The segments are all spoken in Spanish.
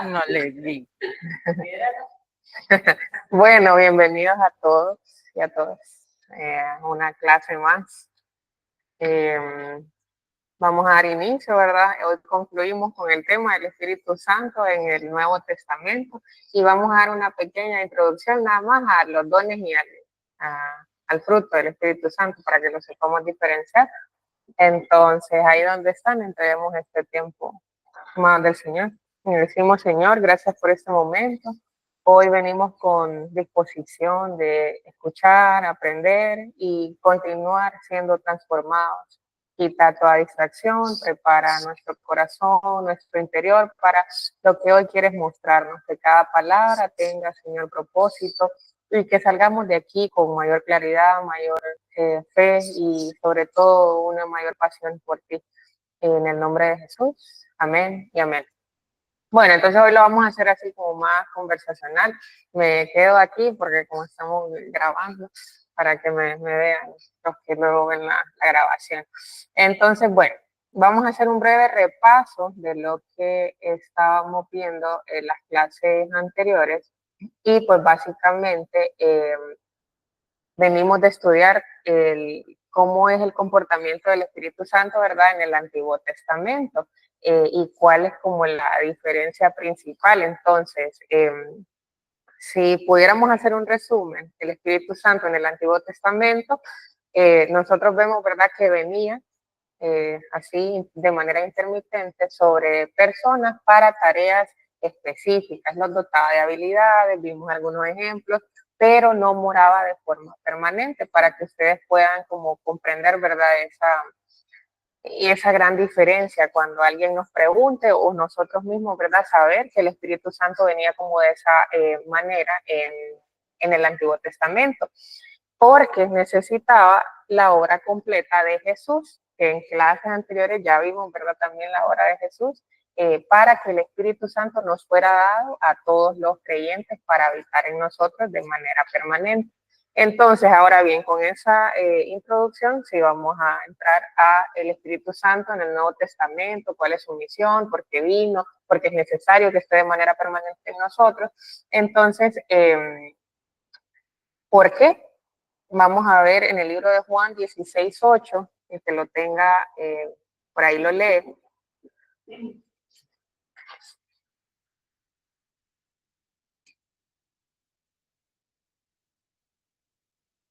No le di. Bueno, bienvenidos a todos y a todas a una clase más. Vamos a dar inicio, ¿verdad? Hoy concluimos con el tema del Espíritu Santo en el Nuevo Testamento y vamos a dar una pequeña introducción nada más a los dones y al fruto del Espíritu Santo para que lo sepamos diferenciar. Entonces, ahí donde están, entreguemos este tiempo más del Señor. Y decimos, Señor, gracias por este momento. Hoy venimos con disposición de escuchar, aprender y continuar siendo transformados. Quita toda distracción, prepara nuestro corazón, nuestro interior para lo que hoy quieres mostrarnos. Que cada palabra tenga, Señor, propósito y que salgamos de aquí con mayor claridad, mayor fe y sobre todo una mayor pasión por ti. En el nombre de Jesús. Amén y amén. Bueno, entonces hoy lo vamos a hacer así como más conversacional. Me quedo aquí porque como estamos grabando, para que me vean los que luego ven la grabación. Entonces, bueno, vamos a hacer un breve repaso de lo que estábamos viendo en las clases anteriores. Y pues básicamente venimos de estudiar cómo es el comportamiento del Espíritu Santo, ¿verdad?, en el Antiguo Testamento y cuál es como la diferencia principal. Entonces, si pudiéramos hacer un resumen, el Espíritu Santo en el Antiguo Testamento, nosotros vemos, ¿verdad?, que venía así de manera intermitente sobre personas para tareas específicas, los dotaba de habilidades, vimos algunos ejemplos, pero no moraba de forma permanente para que ustedes puedan como comprender, ¿verdad?, esa gran diferencia cuando alguien nos pregunte o nosotros mismos, ¿verdad?, saber que el Espíritu Santo venía como de esa manera en el Antiguo Testamento, porque necesitaba la obra completa de Jesús, que en clases anteriores ya vimos, ¿verdad?, también la obra de Jesús, para que el Espíritu Santo nos fuera dado a todos los creyentes para habitar en nosotros de manera permanente. Entonces, ahora bien, con esa introducción, sí vamos a entrar a el Espíritu Santo en el Nuevo Testamento, cuál es su misión, por qué vino, porque es necesario que esté de manera permanente en nosotros. Entonces, ¿por qué? Vamos a ver en el libro de Juan 16:8, el que lo tenga, por ahí lo lee.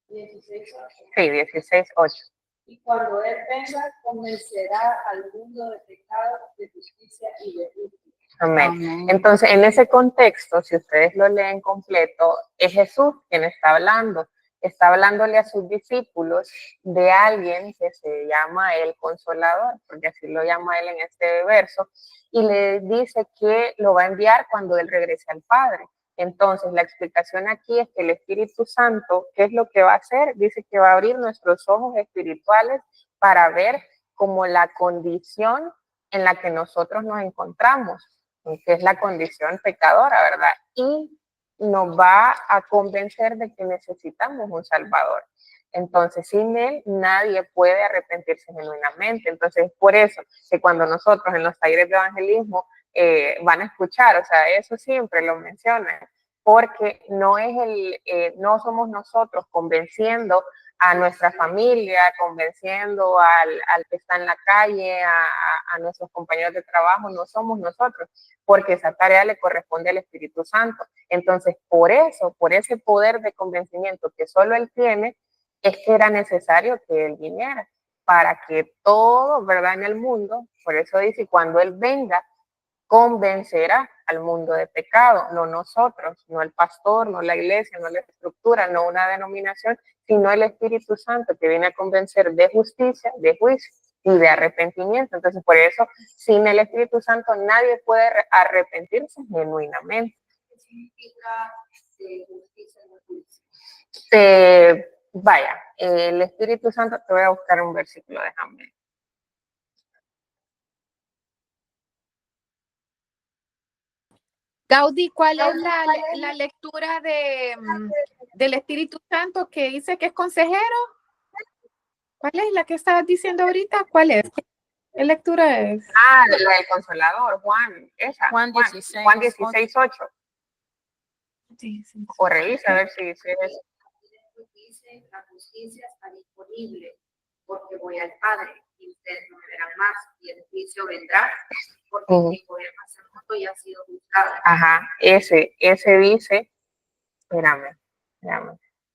Sí, 16:8. Y cuando Él venga, convencerá al mundo de pecado, de justicia y de justicia. Amén. Amén. Entonces, en ese contexto, si ustedes lo leen completo, es Jesús quien está hablando. Está hablándole a sus discípulos de alguien que se llama el Consolador, porque así lo llama él en este verso, y le dice que lo va a enviar cuando él regrese al Padre. Entonces, la explicación aquí es que el Espíritu Santo, ¿qué es lo que va a hacer? Dice que va a abrir nuestros ojos espirituales para ver como la condición en la que nosotros nos encontramos, que es la condición pecadora, ¿verdad? Y nos va a convencer de que necesitamos un Salvador. Entonces, sin Él, nadie puede arrepentirse genuinamente. Entonces, por eso que cuando nosotros en los talleres de evangelismo van a escuchar, o sea, eso siempre lo mencionan, porque no somos nosotros convenciendo a nuestra familia, convenciendo al que está en la calle, a nuestros compañeros de trabajo, no somos nosotros, porque esa tarea le corresponde al Espíritu Santo. Entonces, por eso, por ese poder de convencimiento que solo Él tiene, es que era necesario que Él viniera, para que todo, ¿verdad?, en el mundo, por eso dice, cuando Él venga, convencerá al mundo de pecado, no nosotros, no el pastor, no la iglesia, no la estructura, no una denominación, sino el Espíritu Santo que viene a convencer de justicia, de juicio y de arrepentimiento. Entonces, por eso, sin el Espíritu Santo nadie puede arrepentirse genuinamente. ¿Qué significa justicia y juicio? Vaya, el Espíritu Santo, te voy a buscar un versículo, déjame. Gaudí, ¿cuál es la lectura del Espíritu Santo que dice que es consejero? ¿Cuál es la que estabas diciendo ahorita? ¿Cuál es? ¿Qué lectura es? Ah, la del Consolador, Juan, esa. Juan 16, Juan 16:8. Sí, sí. O revisa a ver si es. Dice, la justicia está disponible porque voy al Padre y ustedes no me verán más y el juicio vendrá porque mi gobierno hace mucho y ha sido juzgado. Ajá, ese dice, espérame.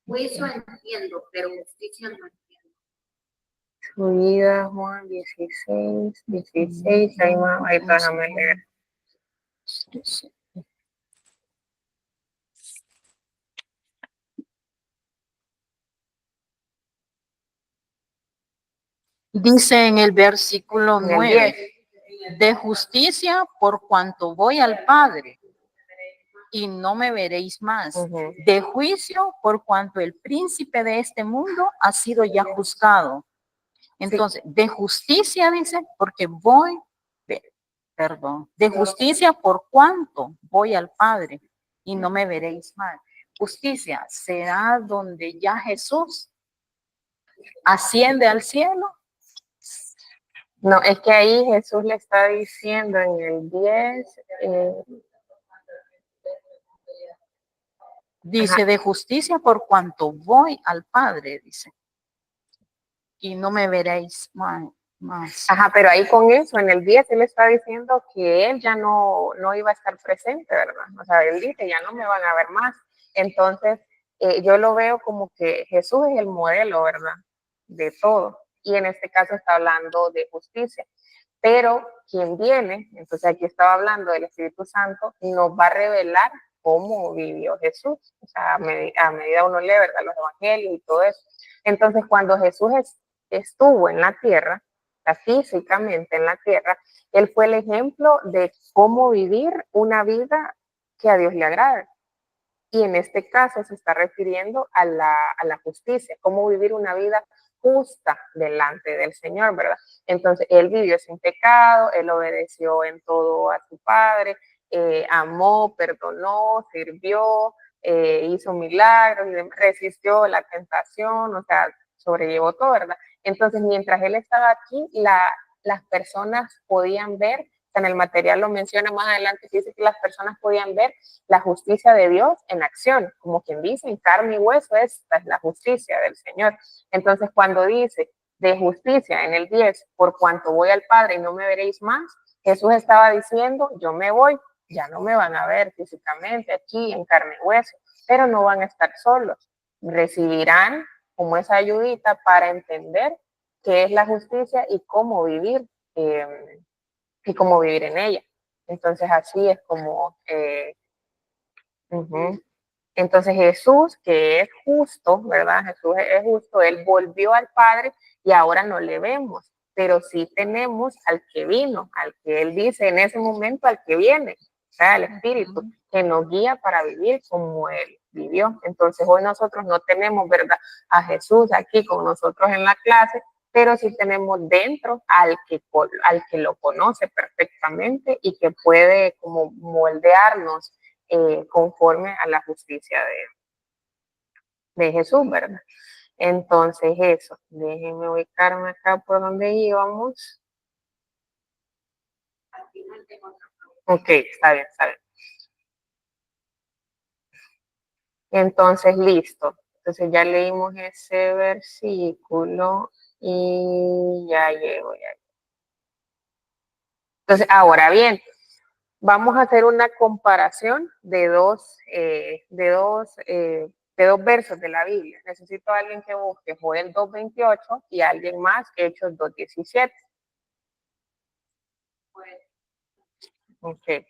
Juicio entiendo, pero justicia no entiendo. Su vida, Juan 16, ahí déjame leer. Dice en el versículo En el 9, de justicia por cuanto voy al Padre y no me veréis más. Ujú. De juicio por cuanto el príncipe de este mundo ha sido ya juzgado. Entonces, de justicia dice, porque voy, de justicia por cuanto voy al Padre y no me veréis más. Justicia será donde ya Jesús asciende al cielo. No, es que ahí Jesús le está diciendo en el 10, Dice, de justicia por cuanto voy al Padre, dice. Y no me veréis más. ajá, pero ahí con eso, en el 10, él está diciendo que él ya no iba a estar presente, ¿verdad? O sea, él dice, ya no me van a ver más. Entonces, yo lo veo como que Jesús es el modelo, ¿verdad? De todo. Y en este caso está hablando de justicia. Pero quien viene, entonces aquí estaba hablando del Espíritu Santo, nos va a revelar cómo vivió Jesús. O sea, a medida uno lee, ¿verdad? Los evangelios y todo eso. Entonces, cuando Jesús estuvo en la tierra, físicamente en la tierra, él fue el ejemplo de cómo vivir una vida que a Dios le agrade. Y en este caso se está refiriendo a la justicia, cómo vivir una vida justa delante del Señor, ¿verdad? Entonces, él vivió sin pecado, él obedeció en todo a su Padre, amó, perdonó, sirvió, hizo milagros, resistió la tentación, o sea, sobrellevó todo, ¿verdad? Entonces, mientras él estaba aquí, las personas podían ver, en el material lo menciona más adelante, que dice que las personas podían ver la justicia de Dios en acción, como quien dice, en carne y hueso, esta es la justicia del Señor. Entonces, cuando dice de justicia en el 10, por cuanto voy al Padre y no me veréis más, Jesús estaba diciendo, yo me voy, ya no me van a ver físicamente aquí en carne y hueso, pero no van a estar solos, recibirán como esa ayudita para entender qué es la justicia y cómo vivir en ella. Entonces así es como, entonces Jesús, que es justo, ¿verdad? Jesús es justo, él volvió al Padre y ahora no le vemos, pero sí tenemos al que vino, al que él dice en ese momento, al que viene, o sea, el Espíritu, que nos guía para vivir como él vivió. Entonces hoy nosotros no tenemos, ¿verdad?, a Jesús aquí con nosotros en la clase, pero sí tenemos dentro al que lo conoce perfectamente y que puede como moldearnos conforme a la justicia de Jesús, ¿verdad? Entonces eso, déjenme ubicarme acá por donde íbamos. Ok, está bien, está bien. Entonces, listo. Entonces ya leímos ese versículo y ya llego. Entonces, ahora bien, vamos a hacer una comparación de dos versos de la Biblia. Necesito a alguien que busque Joel 2:28 y alguien más que Hechos 2:17. Ok.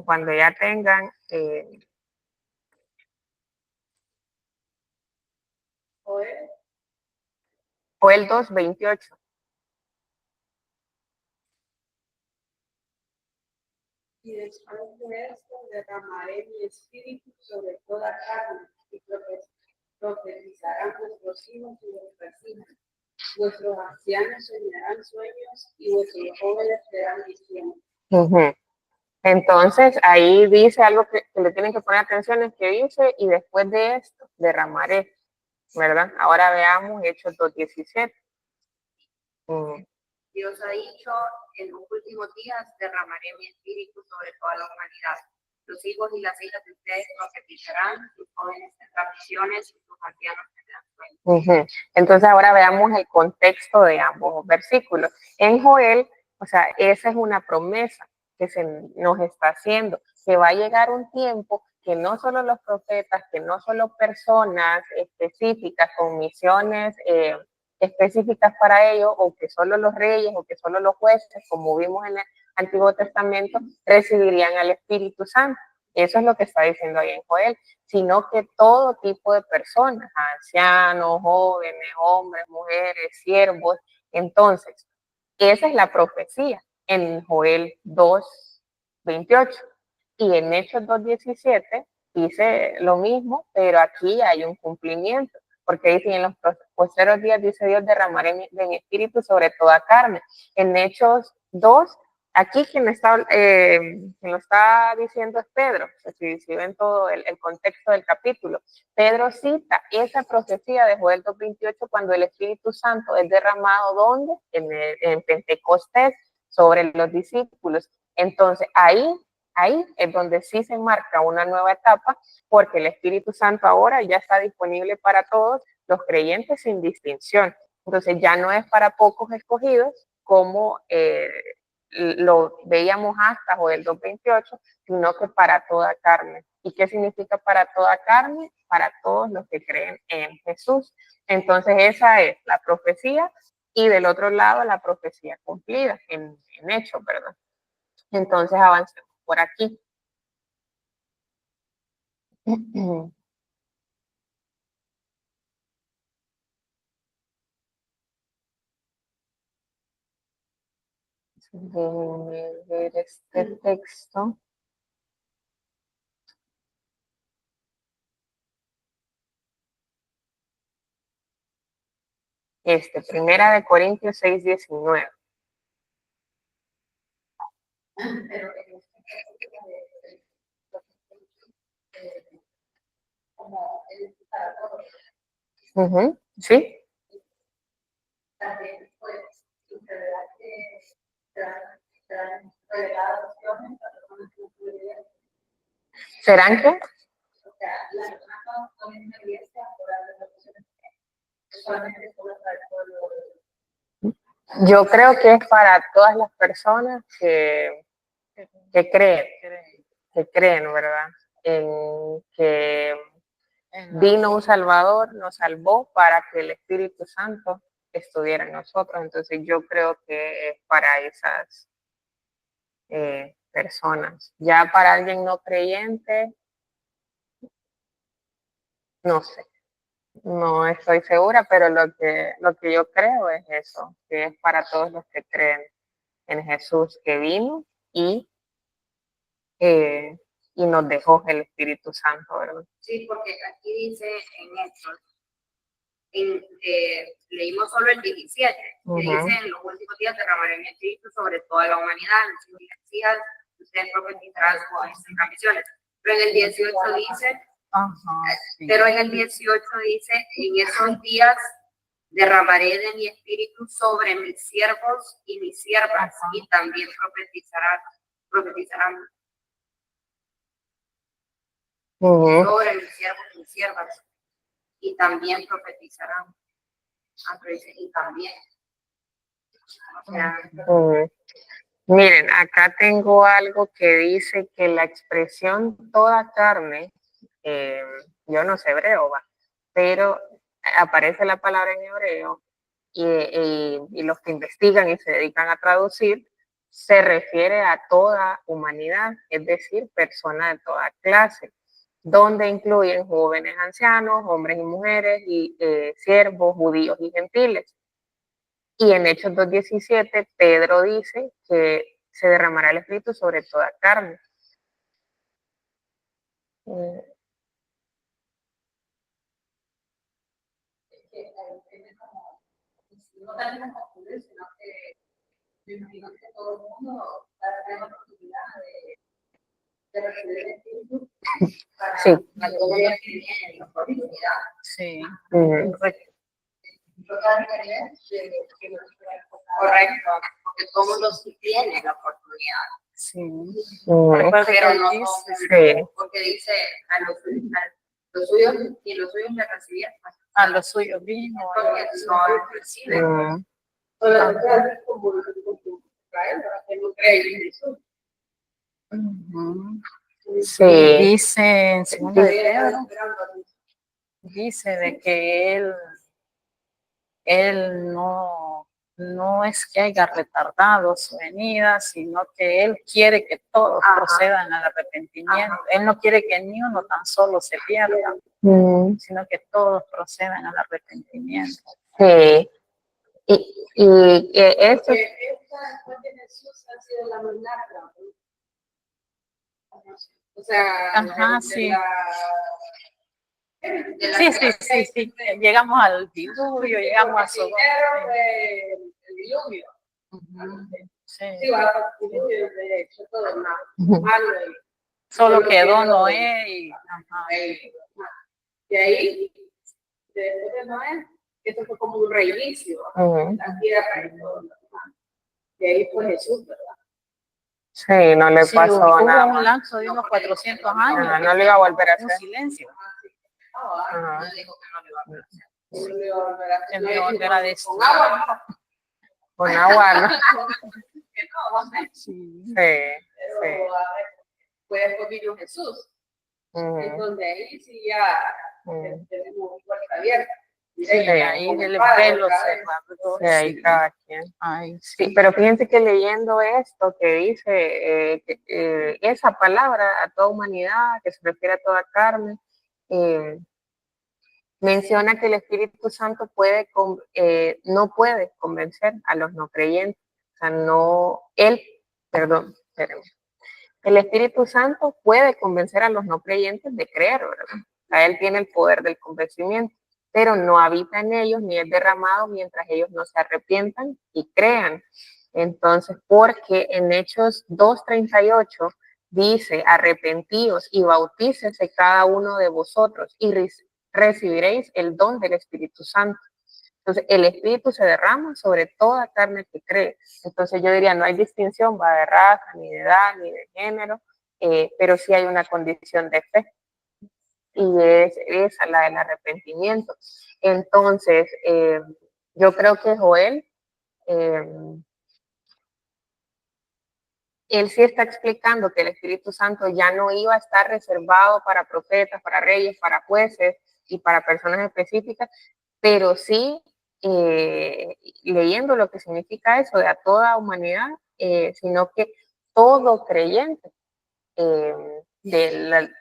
Cuando ya tengan Joel 2:28. Y después de esto derramaré mi espíritu sobre toda carne y profetizarán vuestros hijos y vuestras hijas. Vuestros ancianos soñarán sueños y vuestros jóvenes verán visiones. Entonces, ahí dice algo que le tienen que poner atención, es que dice, y después de esto, derramaré, ¿verdad? Ahora veamos Hechos 2:17. Dios ha dicho, en los últimos días derramaré mi espíritu sobre toda la humanidad. Los hijos y las hijas de ustedes profetizarán, sus jóvenes tendrán visiones y sus ancianos tendrán sueños. Entonces ahora veamos el contexto de ambos versículos. En Joel, o sea, esa es una promesa que se nos está haciendo, que va a llegar un tiempo que no solo los profetas, que no solo personas específicas con misiones específicas para ello, o que solo los reyes, o que solo los jueces, como vimos en el Antiguo Testamento, recibirían al Espíritu Santo. Eso es lo que está diciendo ahí en Joel, sino que todo tipo de personas, ancianos, jóvenes, hombres, mujeres, siervos. Entonces, esa es la profecía en Joel 2:28. Y en Hechos 2:17 dice lo mismo, pero aquí hay un cumplimiento, porque dice, en los posteros días, dice Dios, derramaré de mi espíritu sobre toda carne. En Hechos 2, aquí quien lo está diciendo es Pedro, si ven todo el contexto del capítulo. Pedro cita esa profecía de Joel 2:28 cuando el Espíritu Santo es derramado, ¿dónde? En Pentecostés, sobre los discípulos. Entonces, ahí es donde sí se marca una nueva etapa, porque el Espíritu Santo ahora ya está disponible para todos los creyentes sin distinción. Entonces ya no es para pocos escogidos como lo veíamos hasta Joel 2:28, sino que para toda carne. ¿Y qué significa para toda carne? Para todos los que creen en Jesús. Entonces esa es la profecía, y del otro lado la profecía cumplida en Hechos, ¿verdad? Entonces avancemos por aquí. Déjenme ver este texto. Primera de Corintios 6:19. Pero como el Sí. también pues verdad que revelados ¿Serán qué? o sea, las personas con una iglesia solamente solo para el pueblo. Yo creo que es para todas las personas que creen, ¿verdad? En que vino un Salvador, nos salvó para que el Espíritu Santo estuviera en nosotros. Entonces yo creo que es para esas personas. Ya para alguien no creyente, no sé, no estoy segura, pero lo que yo creo es eso, que es para todos los que creen en Jesús, que vino y eh, nos dejó el Espíritu Santo, ¿verdad? Sí, porque aquí dice en Hechos, leímos solo el 17, que dice, en los últimos días derramaré mi espíritu sobre toda la humanidad, los hijos y las hijas, ustedes profetizarán sus canciones. Pero en el 18 dice, pero en el 18 dice, en esos días derramaré de mi espíritu sobre mis siervos y mis siervas, y también profetizarán sobre mis siervos y mis siervas, y también profetizarán. Y también. O sea, Miren, acá tengo algo que dice que la expresión toda carne, yo no sé hebreo, pero aparece la palabra en hebreo y los que investigan y se dedican a traducir, se refiere a toda humanidad, es decir, personas de toda clase, donde incluyen jóvenes, ancianos, hombres y mujeres, y siervos, judíos y gentiles. Y en Hechos 2:17, Pedro dice que se derramará el Espíritu sobre toda carne. no tenemos acudir, sino que yo imagino que todo el mundo va a tener la oportunidad de recibir el espíritu para Sí. todo el que viene la oportunidad. Sí. Yo también quería que lo Correcto, porque todo mundo sí tiene la oportunidad. Sí. Pero no todos, Sí. porque dice a los suyos y los suyos le recibían. A los suyos vino. Porque no lo reciben. Como Israel, que no creen en Jesús. Ujú. Sí. Dice en segunda de Pedro, dice de que él no es que haya retardado su venida, sino que él quiere que todos procedan al arrepentimiento. Él no quiere que ni uno tan solo se pierda, sino que todos procedan al arrepentimiento. Sí. Y eso. Porque esta después de Jesús ha sido la más larga. O sea, Ajá, sí. Sí. Llegamos al diluvio, llegamos a Sodoma. El diluvio. Sí. Sí, va a el diluvio, de hecho, todo malo. Solo quedó Noé y... Ajá. De ahí, después de Noé, esto fue como un reinicio. La tierra y todo. De ahí fue Jesús, ¿verdad? Sí, no le pasó hubo nada. un lapso de unos 400 años. Ajá, no lo iba a volver a hacer. Un silencio. Ajá. No dijo que no le iba a hacer. No le iba a volver a hacer. Que no iba a volver a destruir. Con agua, no. Con agua, ¿no? Que no, Sí. Sí. pero pues después vino Jesús. Entonces ahí sí ya tenemos puerta abierta. Sí, ahí el velo se rasgó. Sí, ahí cada quien. Ay, Sí, pero fíjense que leyendo esto que dice esa palabra a toda humanidad, que se refiere a toda carne, menciona que el Espíritu Santo no puede convencer a los no creyentes. O sea, espérenme. El Espíritu Santo puede convencer a los no creyentes de creer, ¿verdad? O sea, él tiene el poder del convencimiento, pero no habita en ellos ni es derramado mientras ellos no se arrepientan y crean. Entonces, porque en Hechos 2:38 dice, arrepentíos y bautícese cada uno de vosotros y recibiréis el don del Espíritu Santo. Entonces, el Espíritu se derrama sobre toda carne que cree. Entonces, yo diría, no hay distinción, va de raza, ni de edad, ni de género, pero sí hay una condición de fe. Y es esa, la del arrepentimiento. Entonces, yo creo que Joel, él sí está explicando que el Espíritu Santo ya no iba a estar reservado para profetas, para reyes, para jueces y para personas específicas, pero sí leyendo lo que significa eso de a toda humanidad, sino que todo creyente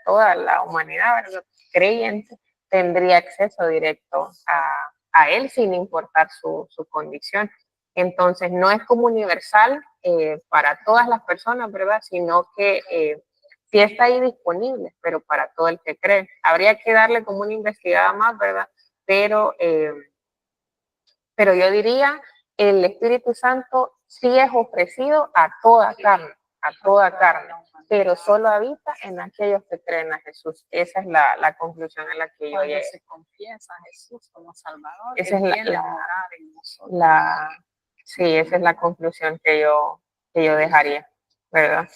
toda la humanidad, ¿verdad? Creyente, tendría acceso directo a él sin importar su condición. Entonces, no es como universal para todas las personas, ¿verdad? Sino que sí está ahí disponible, pero para todo el que cree. Habría que darle como una investigada más, ¿verdad? Pero yo diría, el Espíritu Santo sí es ofrecido a toda carne, pero solo habita en aquellos que creen a Jesús. Esa es la conclusión a la que yo llegué. se confiesa a Jesús como Salvador, Esa es sí, esa es la conclusión que yo dejaría, ¿verdad?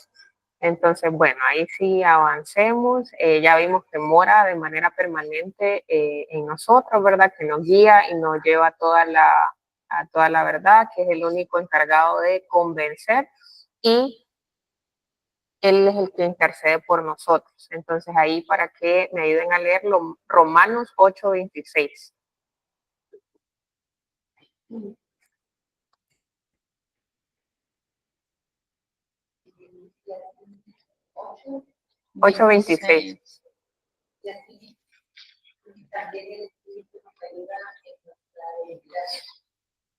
Entonces, bueno, ahí sí avancemos. Ya vimos que mora de manera permanente en nosotros, ¿verdad? Que nos guía y nos lleva a toda la verdad, que es el único encargado de convencer y él es el que intercede por nosotros. Entonces, ahí para que me ayuden a leerlo, Romanos 8:26. 8:26. También el Espíritu nos ayuda en nuestra debilidad,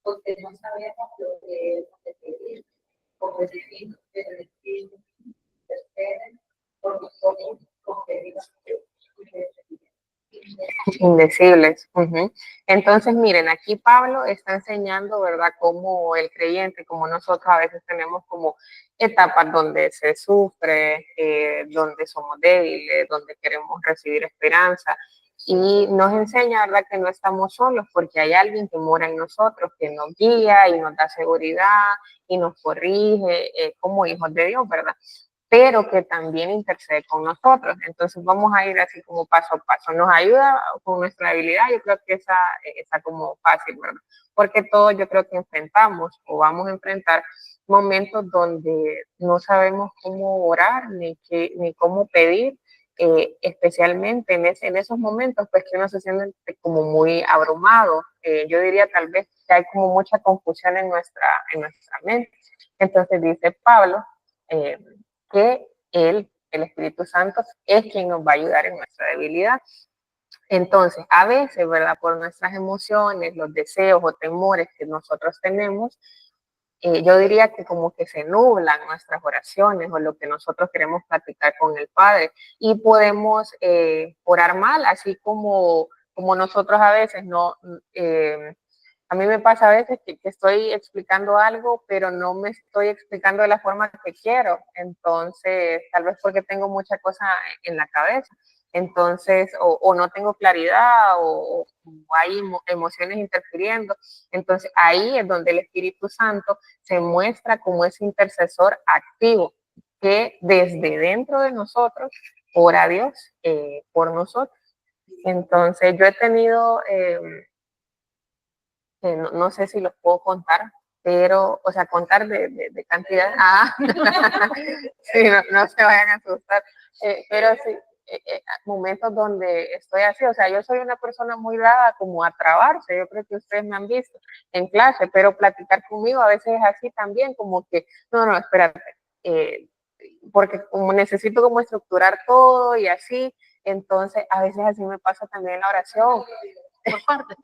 porque no sabemos lo que hemos de pedir, como decimos, pero el Espíritu intercede por nosotros con pedidos Indecibles. Entonces, miren, aquí Pablo está enseñando, ¿verdad?, cómo el creyente, como nosotros a veces tenemos como etapas donde se sufre, donde somos débiles, donde queremos recibir esperanza. Y nos enseña, ¿verdad?, que no estamos solos porque hay alguien que mora en nosotros, que nos guía y nos da seguridad y nos corrige como hijos de Dios, ¿verdad? Pero que también intercede con nosotros. Entonces vamos a ir así como paso a paso. Nos ayuda con nuestra habilidad, yo creo que esa como fácil, ¿verdad? Porque todos yo creo que enfrentamos o vamos a enfrentar momentos donde no sabemos cómo orar ni cómo pedir, especialmente en esos momentos, pues que uno se siente como muy abrumado. Yo diría tal vez que hay como mucha confusión en nuestra mente. Entonces dice Pablo que el Espíritu Santo, es quien nos va a ayudar en nuestra debilidad. Entonces, a veces, ¿verdad? Por nuestras emociones, los deseos o temores que nosotros tenemos, yo diría que como que se nublan nuestras oraciones o lo que nosotros queremos platicar con el Padre y podemos orar mal, así como nosotros a veces no, a mí me pasa a veces que estoy explicando algo, pero no me estoy explicando de la forma que quiero, entonces tal vez porque tengo mucha cosa en la cabeza, entonces o no tengo claridad o hay emociones interfiriendo, entonces ahí es donde el Espíritu Santo se muestra como ese intercesor activo que desde dentro de nosotros ora a Dios por nosotros. Entonces yo he tenido, no sé si los puedo contar, pero, o sea, contar de cantidad. Ah, sí, no se vayan a asustar, pero sí, momentos donde estoy así, o sea, yo soy una persona muy dada como a trabarse, yo creo que ustedes me han visto en clase, pero platicar conmigo a veces es así también, como que, no, espérate, eh, porque como necesito como estructurar todo y así, entonces a veces así me pasa también en la oración. Por partes.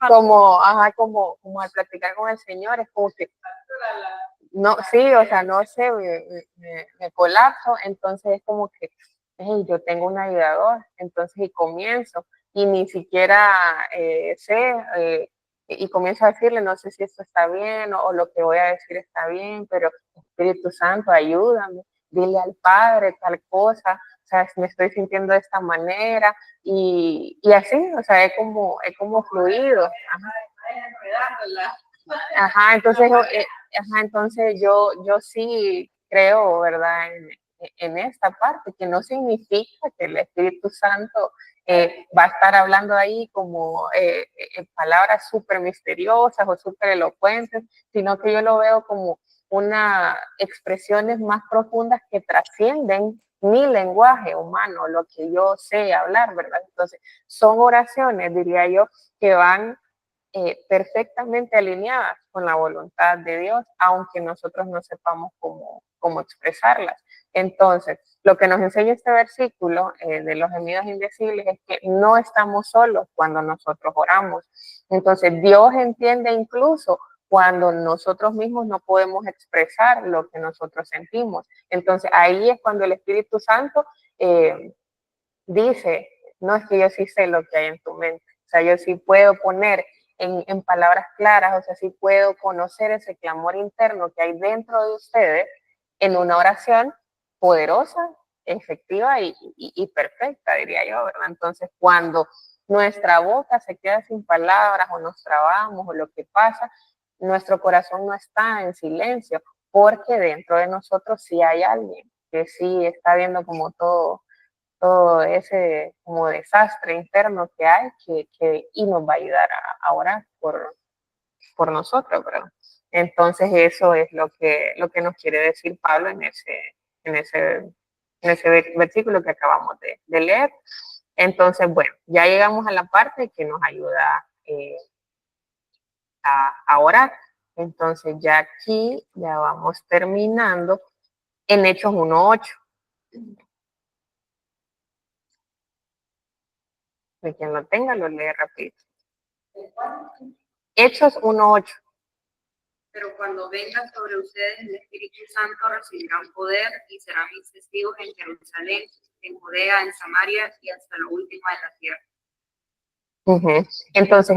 Como al platicar con el Señor, es como que, no, sí, o sea, no sé, me colapso, entonces es como que, hey, yo tengo un ayudador, entonces y comienzo, y ni siquiera sé, y comienzo a decirle, no sé si esto está bien o lo que voy a decir está bien, pero Espíritu Santo, ayúdame, dile al Padre tal cosa, o sea, me estoy sintiendo de esta manera, y así, o sea, es como fluido. Ajá, entonces yo sí creo, ¿verdad? En esta parte, que no significa que el Espíritu Santo va a estar hablando ahí como palabras súper misteriosas o súper elocuentes, sino que yo lo veo como unas expresiones más profundas que trascienden mi lenguaje humano, lo que yo sé hablar, ¿verdad? Entonces, son oraciones, diría yo, que van perfectamente alineadas con la voluntad de Dios, aunque nosotros no sepamos cómo expresarlas. Entonces, lo que nos enseña este versículo de los gemidos indecibles es que no estamos solos cuando nosotros oramos. Entonces, Dios entiende incluso cuando nosotros mismos no podemos expresar lo que nosotros sentimos. Entonces, ahí es cuando el Espíritu Santo dice, no, es que yo sí sé lo que hay en tu mente. O sea, yo sí puedo poner en palabras claras, o sea, sí puedo conocer ese clamor interno que hay dentro de ustedes en una oración poderosa, efectiva y perfecta, diría yo, ¿verdad? Entonces, cuando nuestra boca se queda sin palabras o nos trabamos o lo que pasa, nuestro corazón no está en silencio, porque dentro de nosotros sí hay alguien que sí está viendo como todo ese como desastre interno que hay y nos va a ayudar a orar por nosotros, ¿verdad? Entonces eso es lo que nos quiere decir Pablo en ese, en ese versículo que acabamos de leer. Entonces, bueno, ya llegamos a la parte que nos ayuda a orar. Entonces ya aquí ya vamos terminando en Hechos 1:8. De quien lo tenga lo lee rápido. Hechos 1:8. Pero cuando venga sobre ustedes el Espíritu Santo, recibirán poder y serán mis testigos en Jerusalén, en Judea, en Samaria y hasta lo último de la tierra. Entonces,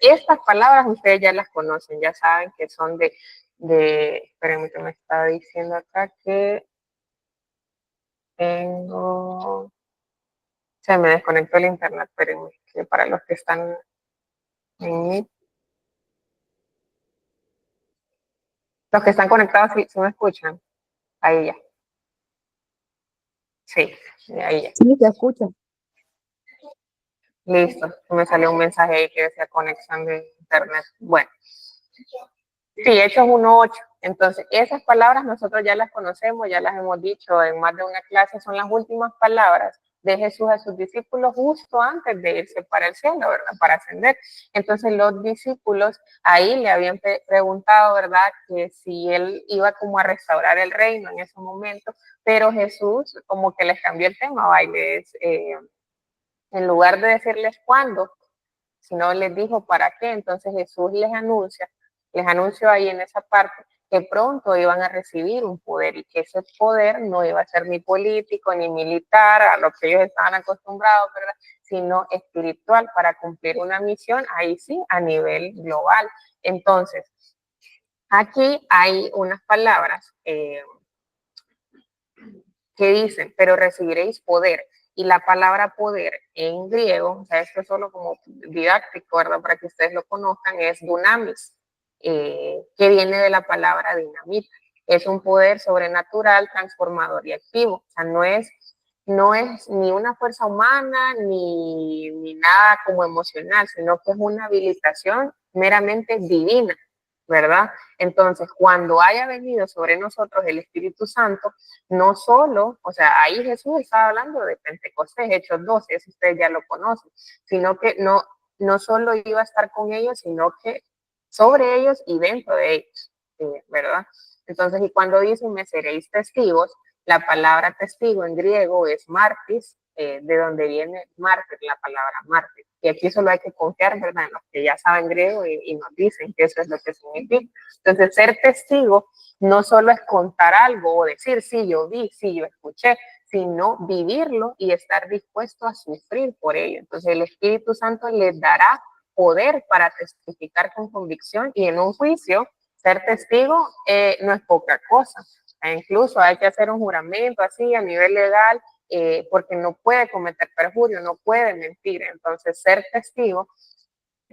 estas palabras ustedes ya las conocen, ya saben que son espérenme que me está diciendo acá que tengo, Se me desconectó el internet, pero para los que están en Meet. Los que están conectados, ¿sí me escuchan? Ahí ya. Sí, ahí ya. Sí, se escucha. Listo. Me salió un mensaje ahí que decía conexión de internet. Bueno. Sí, Hechos 1:8. Entonces, esas palabras nosotros ya las conocemos, ya las hemos dicho en más de una clase, son las últimas palabras de Jesús a sus discípulos justo antes de irse para el cielo, ¿verdad? Para ascender. Entonces, los discípulos ahí le habían preguntado, ¿verdad? Que si él iba como a restaurar el reino en ese momento, pero Jesús como que les cambió el tema, bailes, en lugar de decirles cuándo, sino les dijo para qué. Entonces Jesús les anunció ahí en esa parte que pronto iban a recibir un poder y que ese poder no iba a ser ni político ni militar, a lo que ellos estaban acostumbrados, ¿verdad? Sino espiritual para cumplir una misión, ahí sí, a nivel global. Entonces, aquí hay unas palabras que dicen, pero recibiréis poder. Y la palabra poder en griego, o sea, esto es solo como didáctico, ¿verdad? Para que ustedes lo conozcan, es dunamis, que viene de la palabra dinamita. Es un poder sobrenatural, transformador y activo. O sea, no es ni una fuerza humana ni nada como emocional, sino que es una habilitación meramente divina, ¿verdad? Entonces, cuando haya venido sobre nosotros el Espíritu Santo, no solo, o sea, ahí Jesús estaba hablando de Pentecostés, Hechos 12, eso ustedes ya lo conocen, sino que no solo iba a estar con ellos, sino que sobre ellos y dentro de ellos, ¿verdad? Entonces, y cuando dicen, me seréis testigos, la palabra testigo en griego es martis, de donde viene mártir, la palabra mártir. Y aquí solo hay que confiar, ¿verdad?, en los que ya saben griego y nos dicen que eso es lo que significa. Entonces, ser testigo no solo es contar algo o decir, sí, yo vi, sí, yo escuché, sino vivirlo y estar dispuesto a sufrir por ello. Entonces, el Espíritu Santo les dará poder para testificar con convicción y en un juicio, ser testigo no es poca cosa. Incluso hay que hacer un juramento así a nivel legal, porque no puede cometer perjurio, no puede mentir. Entonces, ser testigo,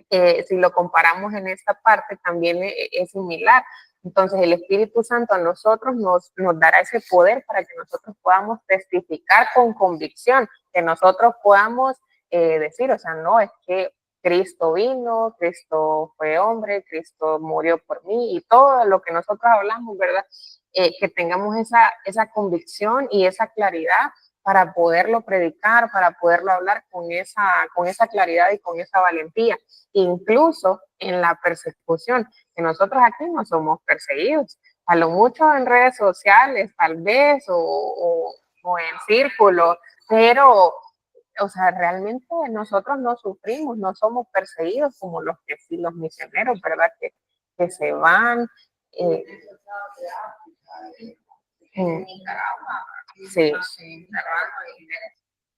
si lo comparamos en esta parte, también es similar. Entonces, el Espíritu Santo a nosotros nos dará ese poder para que nosotros podamos testificar con convicción, que nosotros podamos decir, o sea, no, es que Cristo vino, Cristo fue hombre, Cristo murió por mí y todo lo que nosotros hablamos, ¿verdad? Que tengamos esa convicción y esa claridad para poderlo predicar, para poderlo hablar con esa claridad y con esa valentía. Incluso en la persecución, que nosotros aquí no somos perseguidos, a lo mucho en redes sociales, tal vez, o en círculos, pero, o sea, realmente nosotros no sufrimos, no somos perseguidos como los que sí, los misioneros, ¿verdad? Que se van. Sí.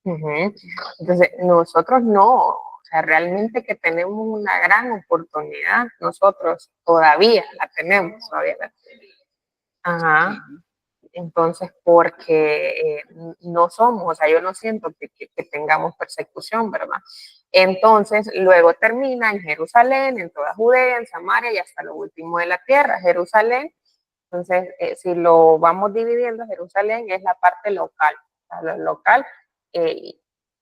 Entonces, nosotros no, o sea, realmente que tenemos una gran oportunidad, nosotros todavía la tenemos, todavía la tenemos. Ajá. Entonces, porque no somos, o sea, yo no siento que tengamos persecución, ¿verdad? Entonces, luego termina en Jerusalén, en toda Judea, en Samaria y hasta lo último de la tierra. Jerusalén, entonces, si lo vamos dividiendo, Jerusalén es la parte local, o sea, lo local,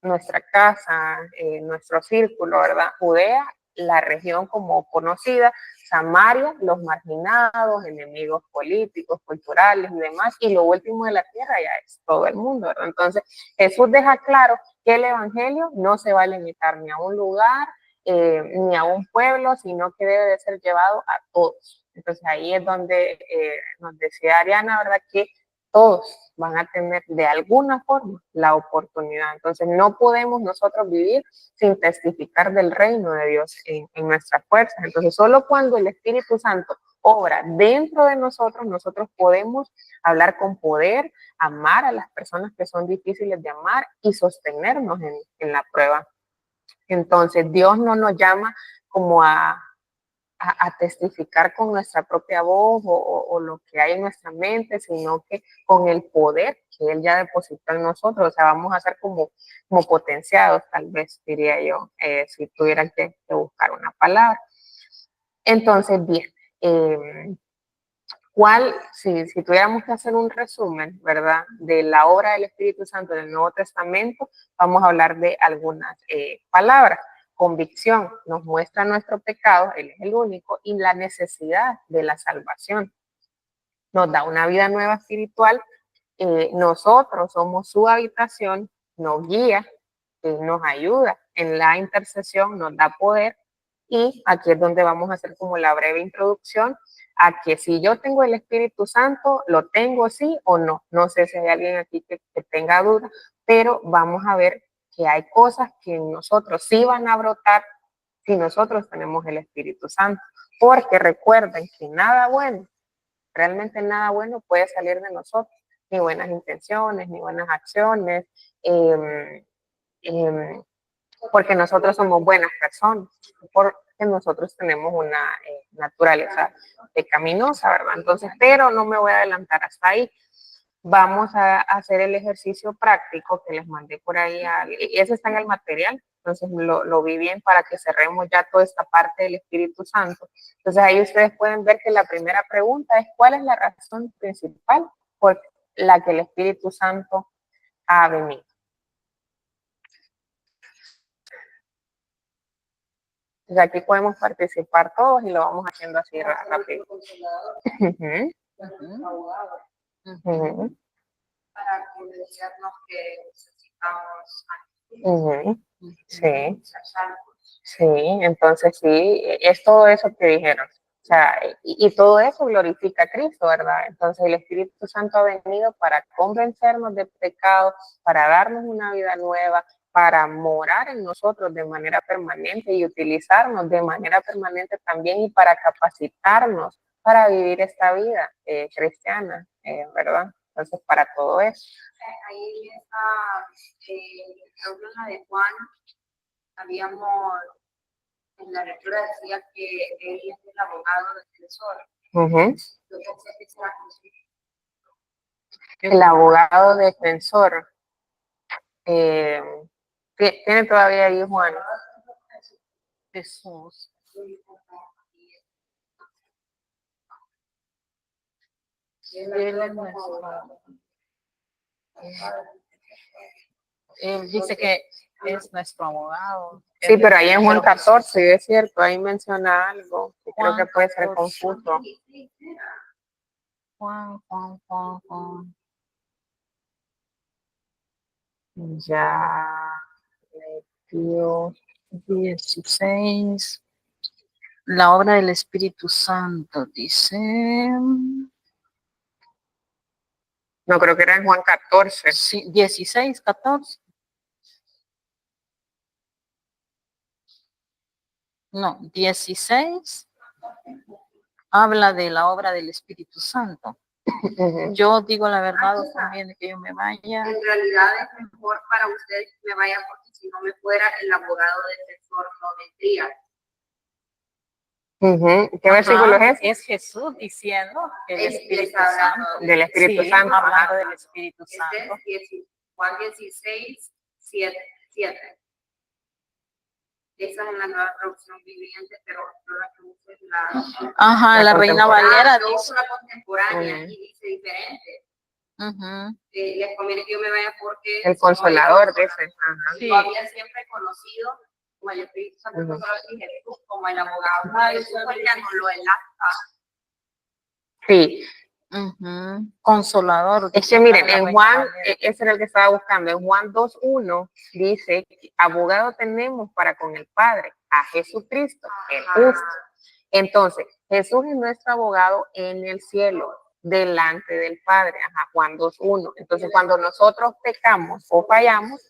nuestra casa, nuestro círculo, ¿verdad? Judea, la región como conocida, Samaria, los marginados, enemigos políticos, culturales y demás, y lo último de la tierra ya es todo el mundo, ¿verdad? Entonces, Jesús deja claro que el evangelio no se va a limitar ni a un lugar, ni a un pueblo, sino que debe de ser llevado a todos. Entonces, ahí es donde nos decía Ariana, ¿verdad?, que todos van a tener de alguna forma la oportunidad. Entonces, no podemos nosotros vivir sin testificar del reino de Dios en nuestras fuerzas. Entonces, solo cuando el Espíritu Santo obra dentro de nosotros, nosotros podemos hablar con poder, amar a las personas que son difíciles de amar y sostenernos en la prueba. Entonces, Dios no nos llama como a a testificar con nuestra propia voz o lo que hay en nuestra mente, sino que con el poder que Él ya depositó en nosotros. O sea, vamos a ser como potenciados, tal vez diría yo, si tuvieran que buscar una palabra. Entonces, bien, si tuviéramos que hacer un resumen, ¿verdad?, de la obra del Espíritu Santo en el Nuevo Testamento, vamos a hablar de algunas palabras. Convicción, nos muestra nuestro pecado, Él es el único, y la necesidad de la salvación. Nos da una vida nueva espiritual, nosotros somos su habitación, nos guía, nos ayuda en la intercesión, nos da poder, y aquí es donde vamos a hacer como la breve introducción a que si yo tengo el Espíritu Santo, lo tengo sí o no. No sé si hay alguien aquí que tenga duda, pero vamos a ver que hay cosas que en nosotros sí van a brotar si nosotros tenemos el Espíritu Santo. Porque recuerden que nada bueno, realmente nada bueno puede salir de nosotros, ni buenas intenciones, ni buenas acciones, porque nosotros somos buenas personas, porque nosotros tenemos una naturaleza pecaminosa, ¿verdad? Entonces, pero no me voy a adelantar hasta ahí. Vamos a hacer el ejercicio práctico que les mandé por ahí, ese está en el material, entonces lo vi bien para que cerremos ya toda esta parte del Espíritu Santo. Entonces ahí ustedes pueden ver que la primera pregunta es ¿cuál es la razón principal por la que el Espíritu Santo ha venido? Entonces aquí podemos participar todos y lo vamos haciendo así rápido. Para convencernos que necesitamos sí, sí, entonces sí, es todo eso que dijeron. O sea, y todo eso glorifica a Cristo, ¿verdad? Entonces el Espíritu Santo ha venido para convencernos de pecado, para darnos una vida nueva, para morar en nosotros de manera permanente y utilizarnos de manera permanente también y para capacitarnos para vivir esta vida cristiana, ¿verdad? Entonces, para todo eso. Ahí está, creo que en la de Juan, habíamos, en la lectura decía que él es el abogado defensor. El abogado defensor. Tiene todavía ahí Juan. Jesús. Él dice que es nuestro abogado. Sí, pero ahí en Juan 14, es cierto, ahí menciona algo que creo que puede ser confuso. Juan. Ya, Dios. 16. La obra del Espíritu Santo, dice. No, creo que era en Juan 14. Sí, 16, 14. No, 16 habla de la obra del Espíritu Santo. Yo digo la verdad, os conviene que yo me vaya. En realidad es mejor para usted que me vaya porque si no me fuera, el abogado defensor no vendría. ¿Qué versículo es? Es Jesús diciendo el Espíritu Santo. Del Espíritu Santo. Hablando del Espíritu Santo. Juan 16, 7. Esa es la nueva traducción viviente, pero no la traducción es la... Ajá, la Reina Valera dice una contemporánea y dice diferente. Les conviene que yo me vaya porque... El Consolador, dice. Sí. Yo había siempre conocido como el Espíritu Santo y Jesús como el abogado. Jesús fue el que anuló el acta. Sí. Consolador. Es que miren, en Juan, ese era el que estaba buscando, en Juan 2:1 dice, abogado tenemos para con el Padre, a Jesucristo, el justo. Entonces, Jesús es nuestro abogado en el cielo, delante del Padre, Juan 2:1. Entonces, cuando nosotros pecamos o fallamos,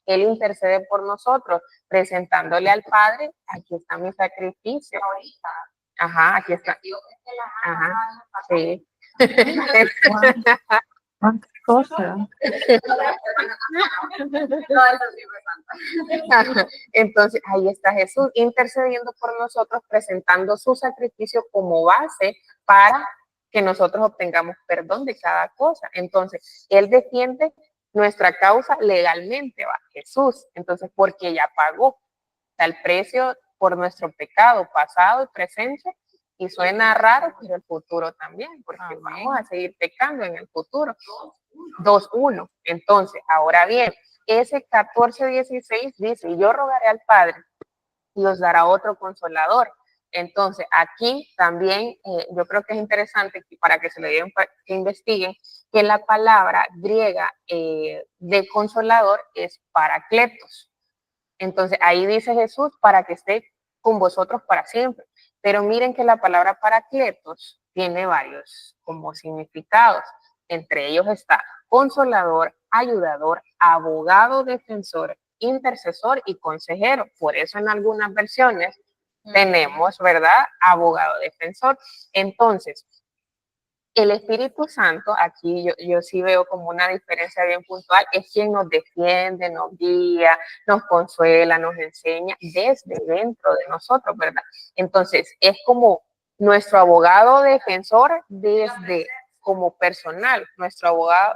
Él intercede por nosotros, presentándole al Padre, aquí está mi sacrificio. Aquí está. Sí. cosa. No, eso sí fue santa. Entonces, ahí está Jesús intercediendo por nosotros, presentando su sacrificio como base para que nosotros obtengamos perdón de cada cosa. Entonces, Él defiende nuestra causa legalmente, va, Jesús. Entonces, porque ya pagó el precio por nuestro pecado pasado y presente. Y suena raro, pero el futuro también, porque Amén. vamos a seguir pecando en el futuro. 2:1. Entonces, ahora bien, ese 14:16 dice, yo rogaré al Padre y os dará otro consolador. Entonces, aquí también yo creo que es interesante para que se le den, que investiguen, que la palabra griega de consolador es paracletos. Entonces, ahí dice Jesús para que esté con vosotros para siempre. Pero miren que la palabra paracletos tiene varios como significados. Entre ellos está consolador, ayudador, abogado, defensor, intercesor y consejero. Por eso en algunas versiones tenemos, ¿verdad? Abogado, defensor. Entonces, el Espíritu Santo, aquí yo sí veo como una diferencia bien puntual, es quien nos defiende, nos guía, nos consuela, nos enseña desde dentro de nosotros, ¿verdad? Entonces, es como nuestro abogado defensor desde como personal, nuestro abogado,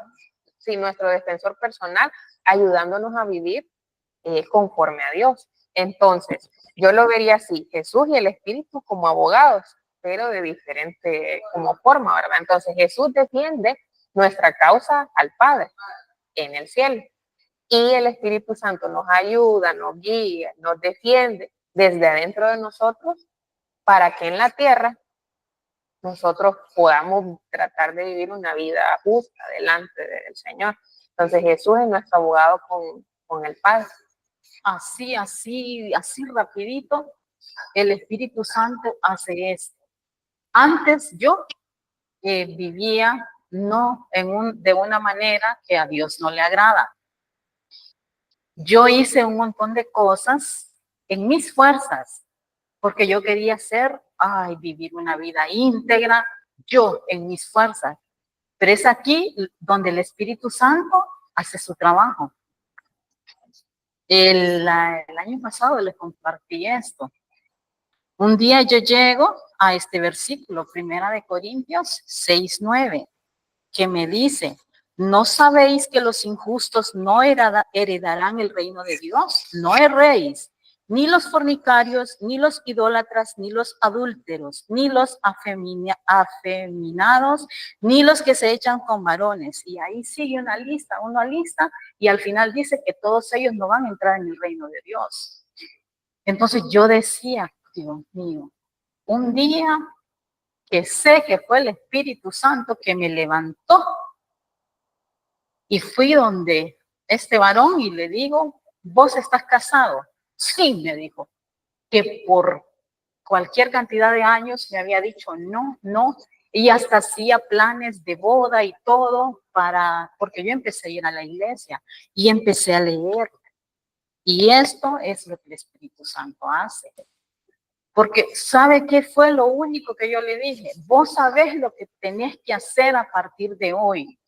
sí, nuestro defensor personal, ayudándonos a vivir conforme a Dios. Entonces, yo lo vería así, Jesús y el Espíritu como abogados, pero de diferente como forma, ¿verdad? Entonces Jesús defiende nuestra causa al Padre en el cielo y el Espíritu Santo nos ayuda, nos guía, nos defiende desde adentro de nosotros para que en la tierra nosotros podamos tratar de vivir una vida justa delante del Señor. Entonces Jesús es nuestro abogado con el Padre. Así rapidito, el Espíritu Santo hace esto. Antes yo vivía no de una manera que a Dios no le agrada. Yo hice un montón de cosas en mis fuerzas, porque yo quería vivir una vida íntegra, yo en mis fuerzas. Pero es aquí donde el Espíritu Santo hace su trabajo. El año pasado les compartí esto. Un día yo llego a este versículo, 1 Corintios 6:9, que me dice, ¿no sabéis que los injustos no heredarán el reino de Dios? No erréis, ni los fornicarios, ni los idólatras, ni los adúlteros, ni los afeminados, ni los que se echan con varones. Y ahí sigue una lista, y al final dice que todos ellos no van a entrar en el reino de Dios. Entonces yo decía, Dios mío, un día que sé que fue el Espíritu Santo que me levantó y fui donde este varón y le digo, ¿vos estás casado? Sí, me dijo, que por cualquier cantidad de años me había dicho no, y hasta hacía planes de boda y todo porque yo empecé a ir a la iglesia y empecé a leer. Y esto es lo que el Espíritu Santo hace. Porque ¿sabe qué fue lo único que yo le dije? Vos sabés lo que tenés que hacer a partir de hoy.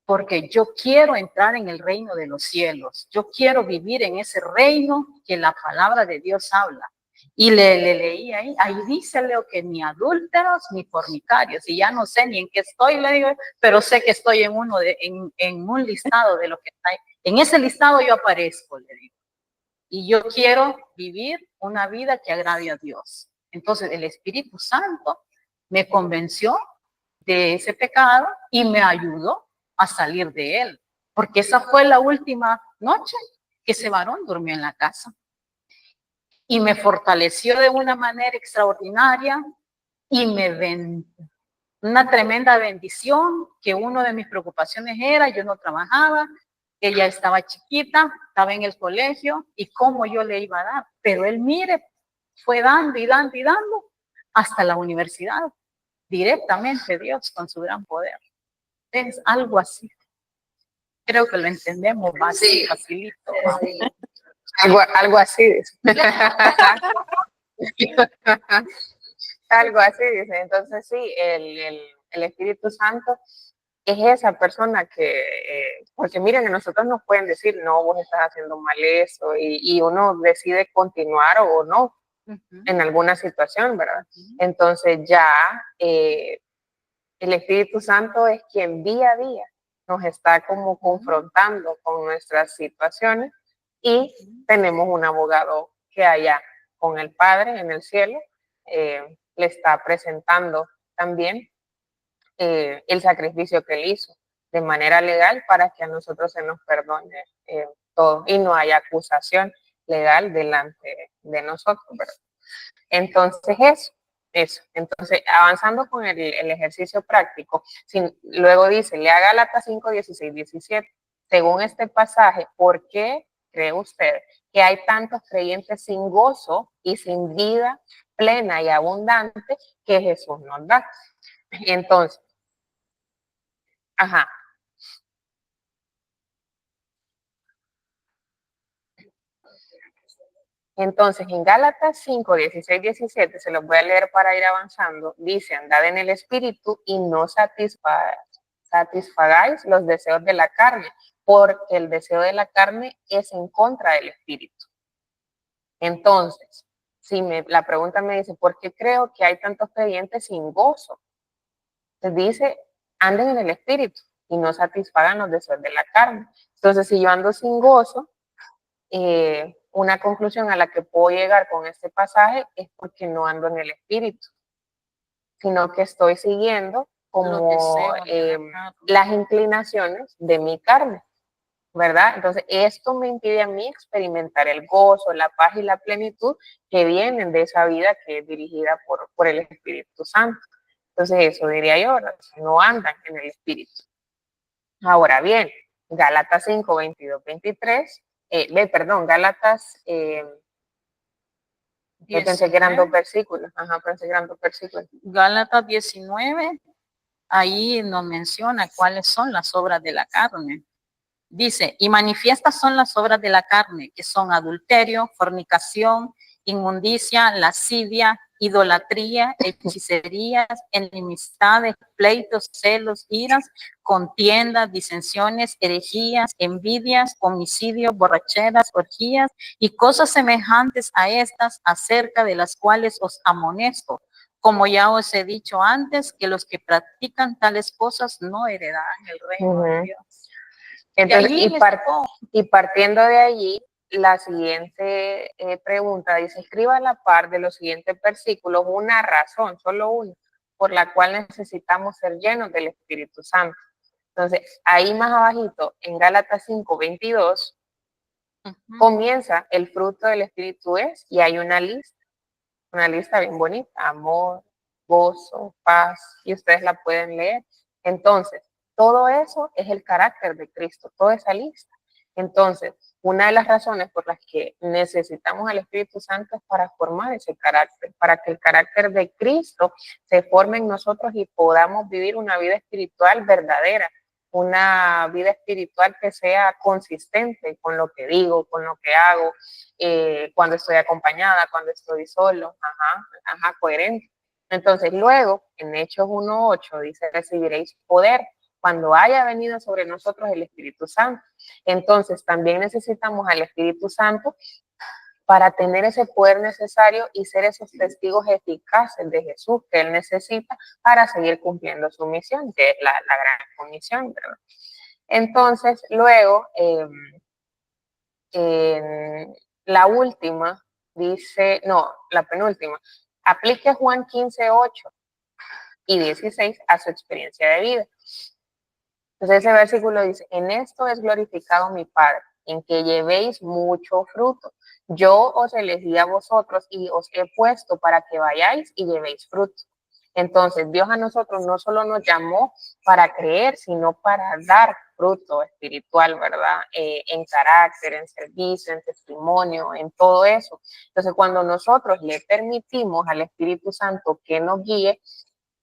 Porque yo quiero entrar en el reino de los cielos. Yo quiero vivir en ese reino que la palabra de Dios habla. Y le leí ahí dice Leo que ni adúlteros ni fornicarios. Y ya no sé ni en qué estoy, le digo, pero sé que estoy en un listado de lo que está ahí. En ese listado yo aparezco, le digo. Y yo quiero vivir una vida que agrade a Dios. Entonces el Espíritu Santo me convenció de ese pecado y me ayudó a salir de él. Porque esa fue la última noche que ese varón durmió en la casa. Y me fortaleció de una manera extraordinaria y una tremenda bendición, que una de mis preocupaciones era, yo no trabajaba, ella estaba chiquita, estaba en el colegio, y cómo yo le iba a dar. Pero él, mire, fue dando y dando y dando hasta la universidad, directamente Dios con su gran poder. Es algo así. Creo que lo entendemos más facilito. Sí. Algo así dice. Algo así dice. Entonces sí, el Espíritu Santo es esa persona que, porque miren, a nosotros nos pueden decir, no, vos estás haciendo mal eso, y uno decide continuar o no en alguna situación, ¿verdad? Entonces ya el Espíritu Santo es quien día a día nos está como confrontando con nuestras situaciones y tenemos un abogado que allá con el Padre en el cielo le está presentando también el sacrificio que él hizo de manera legal para que a nosotros se nos perdone todo y no haya acusación legal delante de nosotros, ¿verdad? Entonces eso. Entonces, avanzando con el ejercicio práctico, luego dice, lea Gálatas 5, 16, 17. Según este pasaje, ¿por qué cree usted que hay tantos creyentes sin gozo y sin vida plena y abundante que Jesús nos da? Entonces, ajá. Entonces, en Gálatas 5, 16, 17, se los voy a leer para ir avanzando, dice, andad en el Espíritu y no satisfagáis los deseos de la carne, porque el deseo de la carne es en contra del Espíritu. Entonces, si la pregunta me dice, ¿por qué creo que hay tantos creyentes sin gozo? Se dice, anden en el Espíritu y no satisfagan los deseos de la carne. Entonces, si yo ando sin gozo, una conclusión a la que puedo llegar con este pasaje es porque no ando en el Espíritu, sino que estoy siguiendo como las inclinaciones de mi carne, ¿verdad? Entonces, esto me impide a mí experimentar el gozo, la paz y la plenitud que vienen de esa vida que es dirigida por el Espíritu Santo. Entonces, eso diría yo, no andan en el Espíritu. Ahora bien, Gálatas 5, 22, 23, Gálatas, yo pensé que eran 2 versículos, pensé que eran 2 versículos. Gálatas 19, ahí nos menciona cuáles son las obras de la carne. Dice, y manifiestas son las obras de la carne, que son adulterio, fornicación, inmundicia, lascivia, idolatría, hechicerías, enemistades, pleitos, celos, iras, contiendas, disensiones, herejías, envidias, homicidios, borracheras, orgías y cosas semejantes a estas, acerca de las cuales os amonesto, como ya os he dicho antes, que los que practican tales cosas no heredarán el reino de Dios. Entonces, y partiendo de allí, la siguiente pregunta dice, escriba a la par de los siguientes versículos una razón, solo una, por la cual necesitamos ser llenos del Espíritu Santo. Entonces, ahí más abajito, en Gálatas 5, 22, comienza el fruto del Espíritu es, y hay una lista bien bonita, amor, gozo, paz, y ustedes la pueden leer. Entonces, todo eso es el carácter de Cristo, toda esa lista. Entonces, una de las razones por las que necesitamos al Espíritu Santo es para formar ese carácter, para que el carácter de Cristo se forme en nosotros y podamos vivir una vida espiritual verdadera, una vida espiritual que sea consistente con lo que digo, con lo que hago, cuando estoy acompañada, cuando estoy solo, coherente. Entonces, luego, en Hechos 1:8 dice, recibiréis poder cuando haya venido sobre nosotros el Espíritu Santo. Entonces, también necesitamos al Espíritu Santo para tener ese poder necesario y ser esos testigos eficaces de Jesús que Él necesita para seguir cumpliendo su misión, que es la gran comisión, ¿verdad? Entonces, luego, la última dice, no, la penúltima, aplique Juan 15:8 y 16 a su experiencia de vida. Entonces ese versículo dice, en esto es glorificado mi Padre, en que llevéis mucho fruto. Yo os elegí a vosotros y os he puesto para que vayáis y llevéis fruto. Entonces Dios a nosotros no solo nos llamó para creer, sino para dar fruto espiritual, ¿verdad? En carácter, en servicio, en testimonio, en todo eso. Entonces cuando nosotros le permitimos al Espíritu Santo que nos guíe,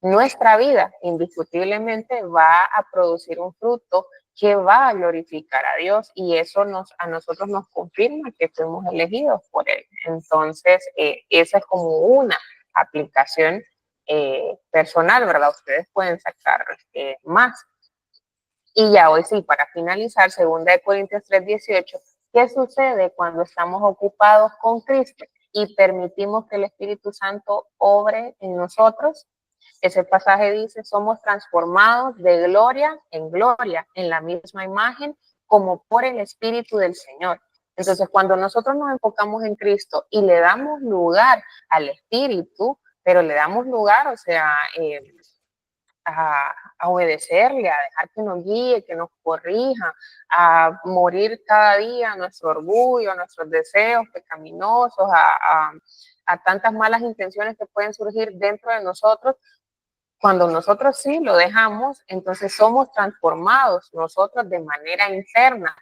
nuestra vida indiscutiblemente va a producir un fruto que va a glorificar a Dios y eso a nosotros nos confirma que fuimos elegidos por Él. Entonces, esa es como una aplicación personal, ¿verdad? Ustedes pueden sacar más. Y ya hoy sí, para finalizar, 2 Corintios 3:18, ¿qué sucede cuando estamos ocupados con Cristo y permitimos que el Espíritu Santo obre en nosotros? Ese pasaje dice, somos transformados de gloria en la misma imagen, como por el Espíritu del Señor. Entonces, cuando nosotros nos enfocamos en Cristo y le damos lugar al Espíritu, pero le damos lugar, o sea, a obedecerle, a dejar que nos guíe, que nos corrija, a morir cada día a nuestro orgullo, a nuestros deseos pecaminosos, a tantas malas intenciones que pueden surgir dentro de nosotros. Cuando nosotros sí lo dejamos, entonces somos transformados nosotros de manera interna.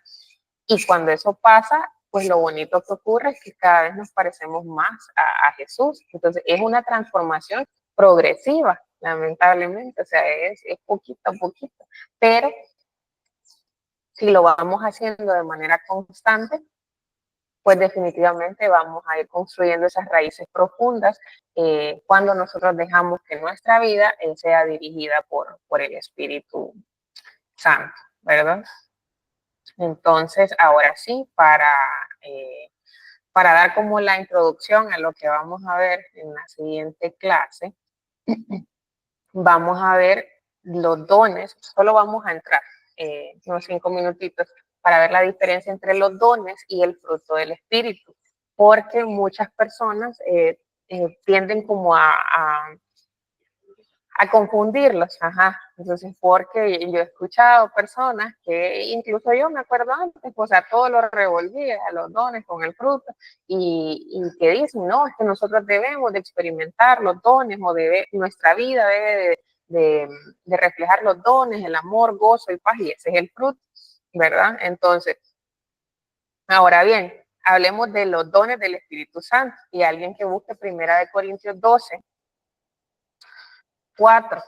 Y cuando eso pasa, pues lo bonito que ocurre es que cada vez nos parecemos más a Jesús. Entonces es una transformación progresiva, lamentablemente, o sea, es poquito a poquito. Pero si lo vamos haciendo de manera constante, pues definitivamente vamos a ir construyendo esas raíces profundas cuando nosotros dejamos que nuestra vida sea dirigida por el Espíritu Santo, ¿verdad? Entonces, ahora sí, para dar como la introducción a lo que vamos a ver en la siguiente clase, vamos a ver los dones, solo vamos a entrar unos 5 minutitos para ver la diferencia entre los dones y el fruto del Espíritu, porque muchas personas tienden como a confundirlos, ajá. Entonces, porque yo he escuchado personas que incluso yo me acuerdo antes, o sea, todo lo revolvía, los dones con el fruto, y que dicen, no, es que nosotros debemos de experimentar los dones, o nuestra vida debe de reflejar los dones, el amor, gozo y paz, y ese es el fruto, ¿verdad? Entonces, ahora bien, hablemos de los dones del Espíritu Santo, y alguien que busque 1 Corintios 12, 4.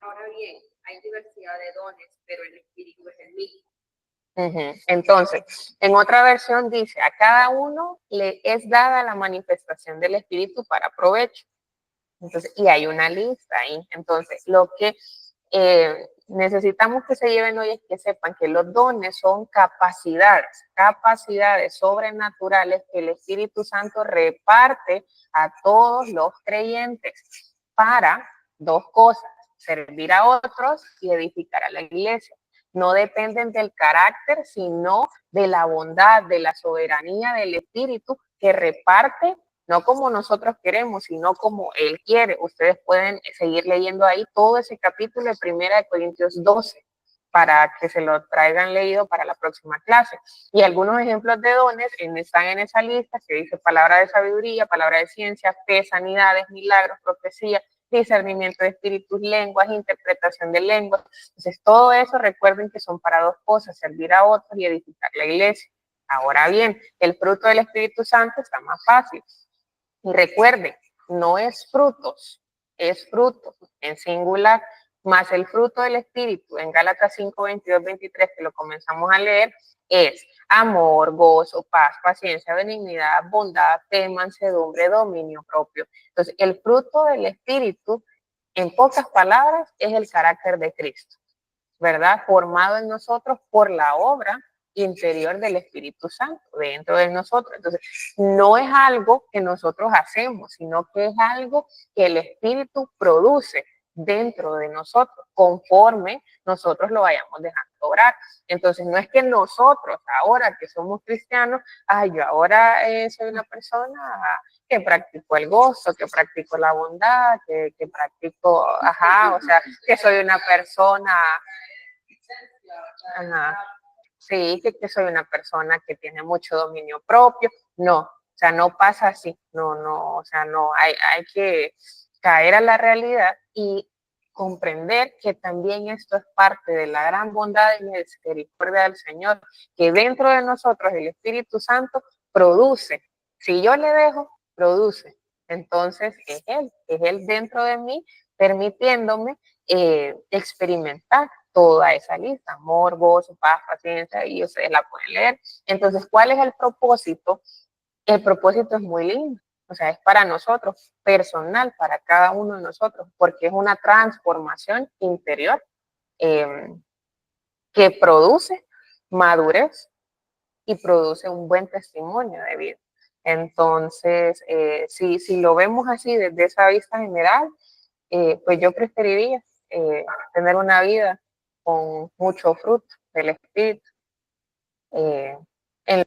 Ahora bien, hay diversidad de dones, pero el Espíritu es el mismo. Entonces, en otra versión dice, a cada uno le es dada la manifestación del Espíritu para provecho. Entonces, y hay una lista ahí. Entonces, lo que necesitamos que se lleven hoy es que sepan que los dones son capacidades sobrenaturales que el Espíritu Santo reparte a todos los creyentes para 2 cosas, servir a otros y edificar a la iglesia. No dependen del carácter, sino de la bondad, de la soberanía del Espíritu que reparte, no como nosotros queremos, sino como Él quiere. Ustedes pueden seguir leyendo ahí todo ese capítulo de 1 Corintios 12 para que se lo traigan leído para la próxima clase. Y algunos ejemplos de dones están en esa lista que dice palabra de sabiduría, palabra de ciencia, fe, sanidades, milagros, profecía, discernimiento de espíritus, lenguas, interpretación de lenguas. Entonces, todo eso recuerden que son para 2 cosas, servir a otros y edificar la iglesia. Ahora bien, el fruto del Espíritu Santo está más fácil. Y recuerden, no es frutos, es fruto en singular, más el fruto del Espíritu en Gálatas 5, 22, 23, que lo comenzamos a leer, es amor, gozo, paz, paciencia, benignidad, bondad, fe, mansedumbre, dominio propio. Entonces, el fruto del Espíritu, en pocas palabras, es el carácter de Cristo, ¿verdad? Formado en nosotros por la obra interior del Espíritu Santo dentro de nosotros. Entonces, no es algo que nosotros hacemos, sino que es algo que el Espíritu produce dentro de nosotros, conforme nosotros lo vayamos dejando obrar. Entonces, no es que nosotros, ahora que somos cristianos, yo ahora soy una persona que practico el gozo, que practico la bondad, que practico, o sea, que soy una persona, sí, que soy una persona que tiene mucho dominio propio. No, o sea, no pasa así, no, o sea, no, hay que caer a la realidad y comprender que también esto es parte de la gran bondad y misericordia del Señor, que dentro de nosotros el Espíritu Santo produce. Si yo le dejo, produce. Entonces es Él dentro de mí, permitiéndome experimentar toda esa lista, amor, gozo, paz, paciencia, y ustedes la pueden leer. Entonces, ¿cuál es el propósito? El propósito es muy lindo. O sea, es para nosotros, personal, para cada uno de nosotros, porque es una transformación interior que produce madurez y produce un buen testimonio de vida. Entonces, si lo vemos así desde esa vista general, pues yo preferiría tener una vida con mucho fruto del Espíritu. En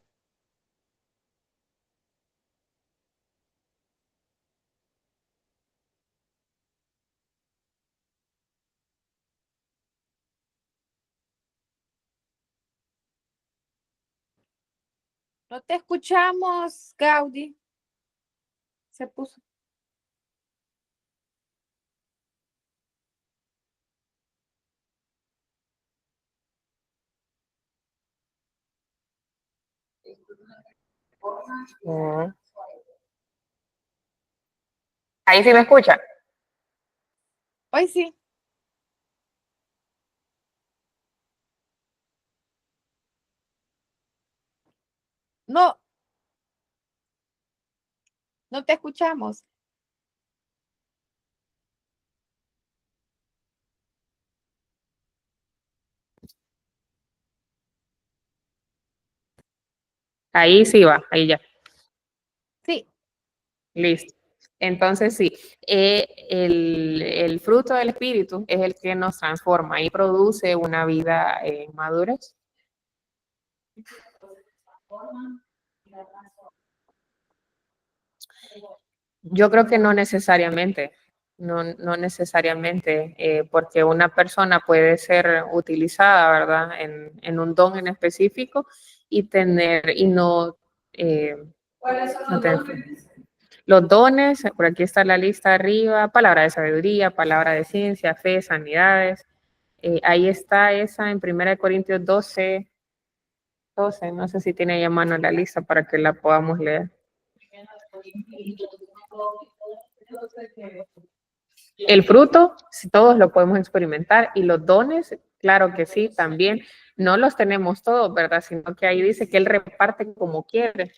No te escuchamos, Gaudí. Se puso. Ahí sí me escucha. Hoy sí. No, no te escuchamos. Ahí sí va, ahí ya. Sí. Listo. Entonces sí, el fruto del Espíritu es el que nos transforma y produce una vida en madurez. Yo creo que no necesariamente, no necesariamente, porque una persona puede ser utilizada, ¿verdad?, en un don en específico y tener, y no... ¿Cuáles son no los tener- dones? Los dones, por aquí está la lista arriba: palabra de sabiduría, palabra de ciencia, fe, sanidades. Ahí está esa en 1 Corintios 12, no sé si tiene ahí a mano la lista para que la podamos leer. El fruto, si todos lo podemos experimentar, y los dones, claro que sí, también. No los tenemos todos, ¿verdad? Sino que ahí dice que Él reparte como quiere.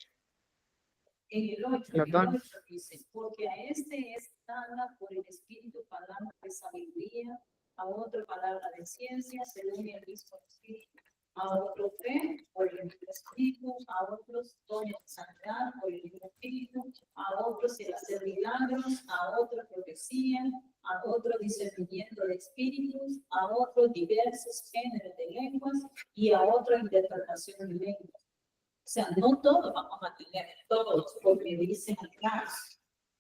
En el 8, Los dones. dice, porque a este es dada por el Espíritu palabra de sabiduría, a otro palabra de ciencia, según el mismo Espíritu, a otro fe por el mismo Espíritu, a otros dones de sanidad por el mismo Espíritu, a otros el hacer milagros, a otros profecía, a otros discernimiento de espíritus, a otros diversos géneros de lenguas y a otros interpretación de lenguas. O sea, no todos vamos a tener todos, porque dicen acá.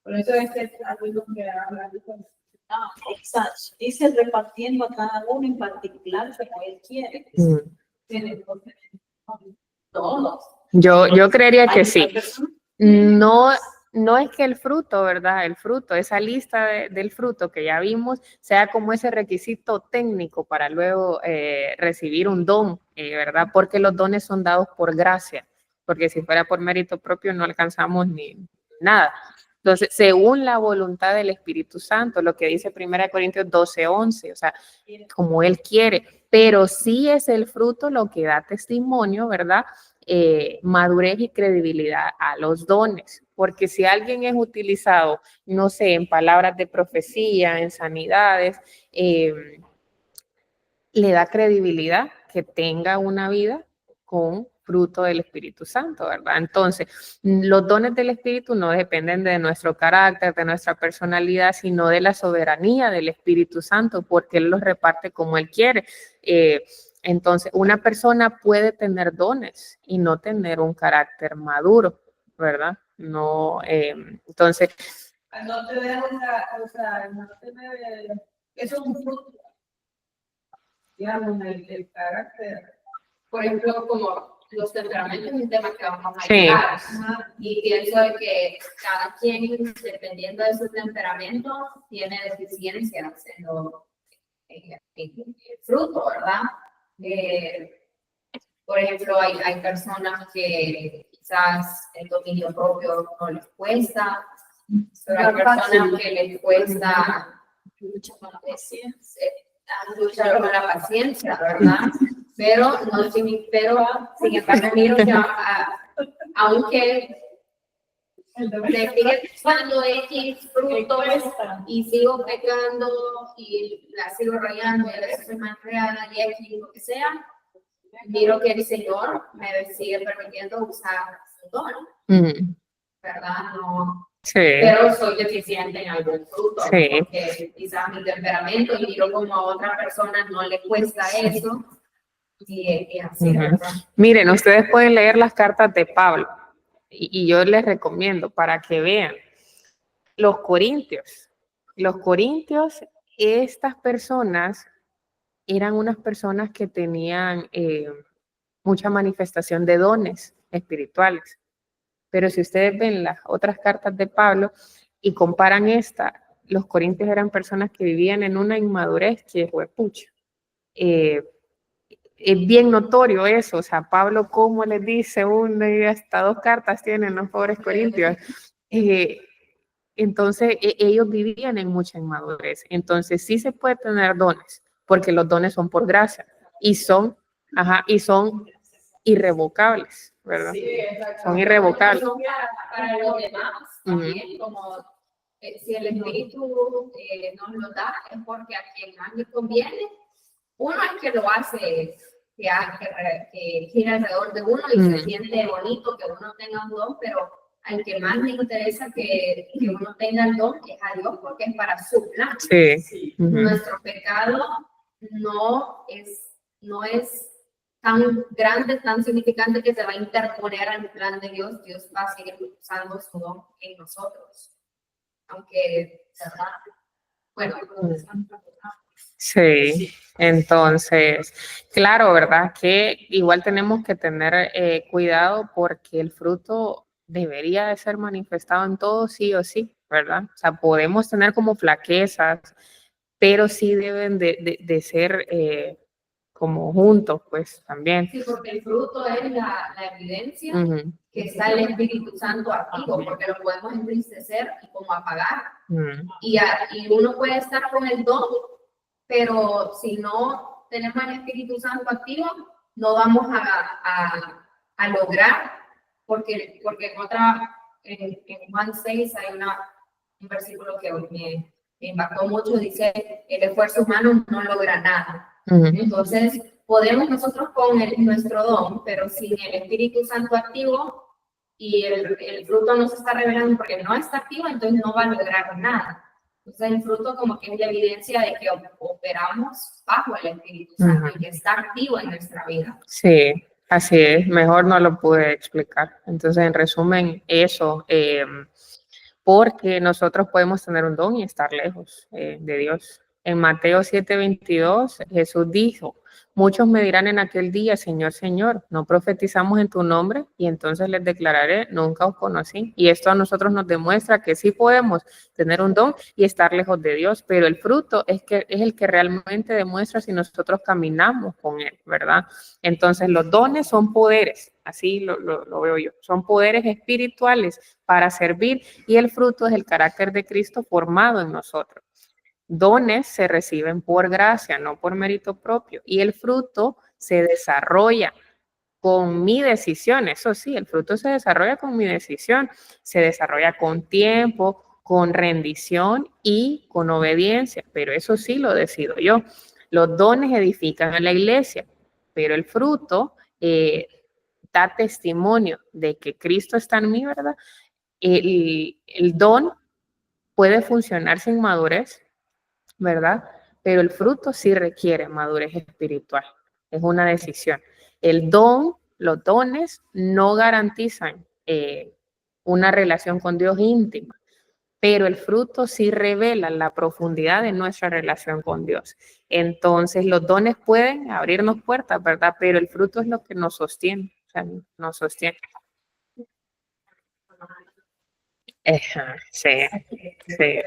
Por eso es algo que habla de eso. Ah, exacto. Dice repartiendo a cada uno en particular como él quiere. Tiene todos. Yo creería que Hay sí. personas No es que el fruto, ¿verdad? El fruto, esa lista del fruto que ya vimos, sea como ese requisito técnico para luego recibir un don, ¿verdad? Porque los dones son dados por gracia, porque si fuera por mérito propio no alcanzamos ni nada. Entonces, según la voluntad del Espíritu Santo, lo que dice 1 Corintios 12:11, o sea, como Él quiere, pero sí es el fruto lo que da testimonio, ¿verdad? Madurez y credibilidad a los dones, porque si alguien es utilizado, no sé, en palabras de profecía, en sanidades, le da credibilidad que tenga una vida con fruto del Espíritu Santo, ¿verdad? Entonces, los dones del Espíritu no dependen de nuestro carácter, de nuestra personalidad, sino de la soberanía del Espíritu Santo, porque Él los reparte como Él quiere. Entonces, una persona puede tener dones y no tener un carácter maduro, ¿verdad? No, entonces... No te veo, o sea, no te veo, eso es un fruto, digamos, el carácter. Por ejemplo, como los temperamentos es un tema que vamos a Sí. llegar. Y pienso de que cada quien, dependiendo de su temperamento, tiene deficiencias en el fruto, ¿verdad? Por ejemplo, hay personas que quizás el dominio propio no les cuesta, pero hay personas que les cuesta luchar con la paciencia, ¿verdad? Pero no sin embargo, miro que aunque me sigue gustando X frutos y sigo pecando y la sigo rayando y a veces soy más real y X, lo que sea, miro que el Señor me sigue permitiendo usar su don, ¿verdad? No, Sí, pero soy deficiente en algún fruto, Sí. porque quizás mi temperamento y miro como a otra persona no le cuesta eso y así, Ujú. ¿verdad? Miren, ustedes pueden leer las cartas de Pablo y yo les recomiendo para que vean los corintios. Los corintios, estas personas eran unas personas que tenían mucha manifestación de dones espirituales. Pero si ustedes ven las otras cartas de Pablo y comparan esta, los corintios eran personas que vivían en una inmadurez que fue pucha. Es bien notorio eso, o sea, Pablo, ¿cómo les dice? Una y hasta 2 cartas tienen los pobres corintios. Entonces, ellos vivían en mucha inmadurez. Entonces, sí se puede tener dones, porque los dones son por gracia y son irrevocables, ¿verdad? Son irrevocables. Para los demás, también, como si el Espíritu nos lo da, es porque a quien más le conviene. Uno es que lo hace, que gira alrededor de uno y se siente bonito que uno tenga un don, pero al que más le interesa que uno tenga el don es a Dios, porque es para su plan. Sí. Nuestro pecado no es tan grande, tan significante que se va a interponer al plan de Dios. Dios va a seguir usando su don en nosotros. Aunque, ¿verdad? Bueno, Sí, entonces, claro, ¿verdad? Que igual tenemos que tener cuidado porque el fruto debería de ser manifestado en todo sí o sí, ¿verdad? O sea, podemos tener como flaquezas, pero sí deben de ser como juntos, pues también. Sí, porque el fruto es la evidencia que está el Espíritu Santo activo, porque lo podemos entristecer y como apagar. Y uno puede estar con el don, pero si no tenemos el Espíritu Santo activo, no vamos a lograr, porque en Juan 6 hay un versículo que me impactó mucho, dice, el esfuerzo humano no logra nada. Entonces, podemos nosotros con nuestro don, pero sin el Espíritu Santo activo y el fruto no se está revelando porque no está activo, entonces no va a lograr nada. Entonces, el fruto como que es la evidencia de que operamos bajo el Espíritu Santo y que está activo en nuestra vida. Sí, así es. Mejor no lo pude explicar. Entonces, en resumen, eso, porque nosotros podemos tener un don y estar lejos de Dios. En Mateo 7:22, Jesús dijo, muchos me dirán en aquel día, Señor, Señor, no profetizamos en tu nombre y entonces les declararé, nunca os conocí. Y esto a nosotros nos demuestra que sí podemos tener un don y estar lejos de Dios, pero el fruto es el que realmente demuestra si nosotros caminamos con Él, ¿verdad? Entonces los dones son poderes, así lo veo yo, son poderes espirituales para servir y el fruto es el carácter de Cristo formado en nosotros. Dones se reciben por gracia, no por mérito propio. Y el fruto se desarrolla con mi decisión. Eso sí, el fruto se desarrolla con mi decisión. Se desarrolla con tiempo, con rendición y con obediencia. Pero eso sí lo decido yo. Los dones edifican a la iglesia, pero el fruto da testimonio de que Cristo está en mí, ¿verdad? El don puede funcionar sin madurez, ¿verdad? Pero el fruto sí requiere madurez espiritual. Es una decisión. El don, los dones no garantizan una relación con Dios íntima, pero el fruto sí revela la profundidad de nuestra relación con Dios. Entonces, los dones pueden abrirnos puertas, ¿verdad? Pero el fruto es lo que nos sostiene, o sea, nos sostiene. Sí, sí. Sí,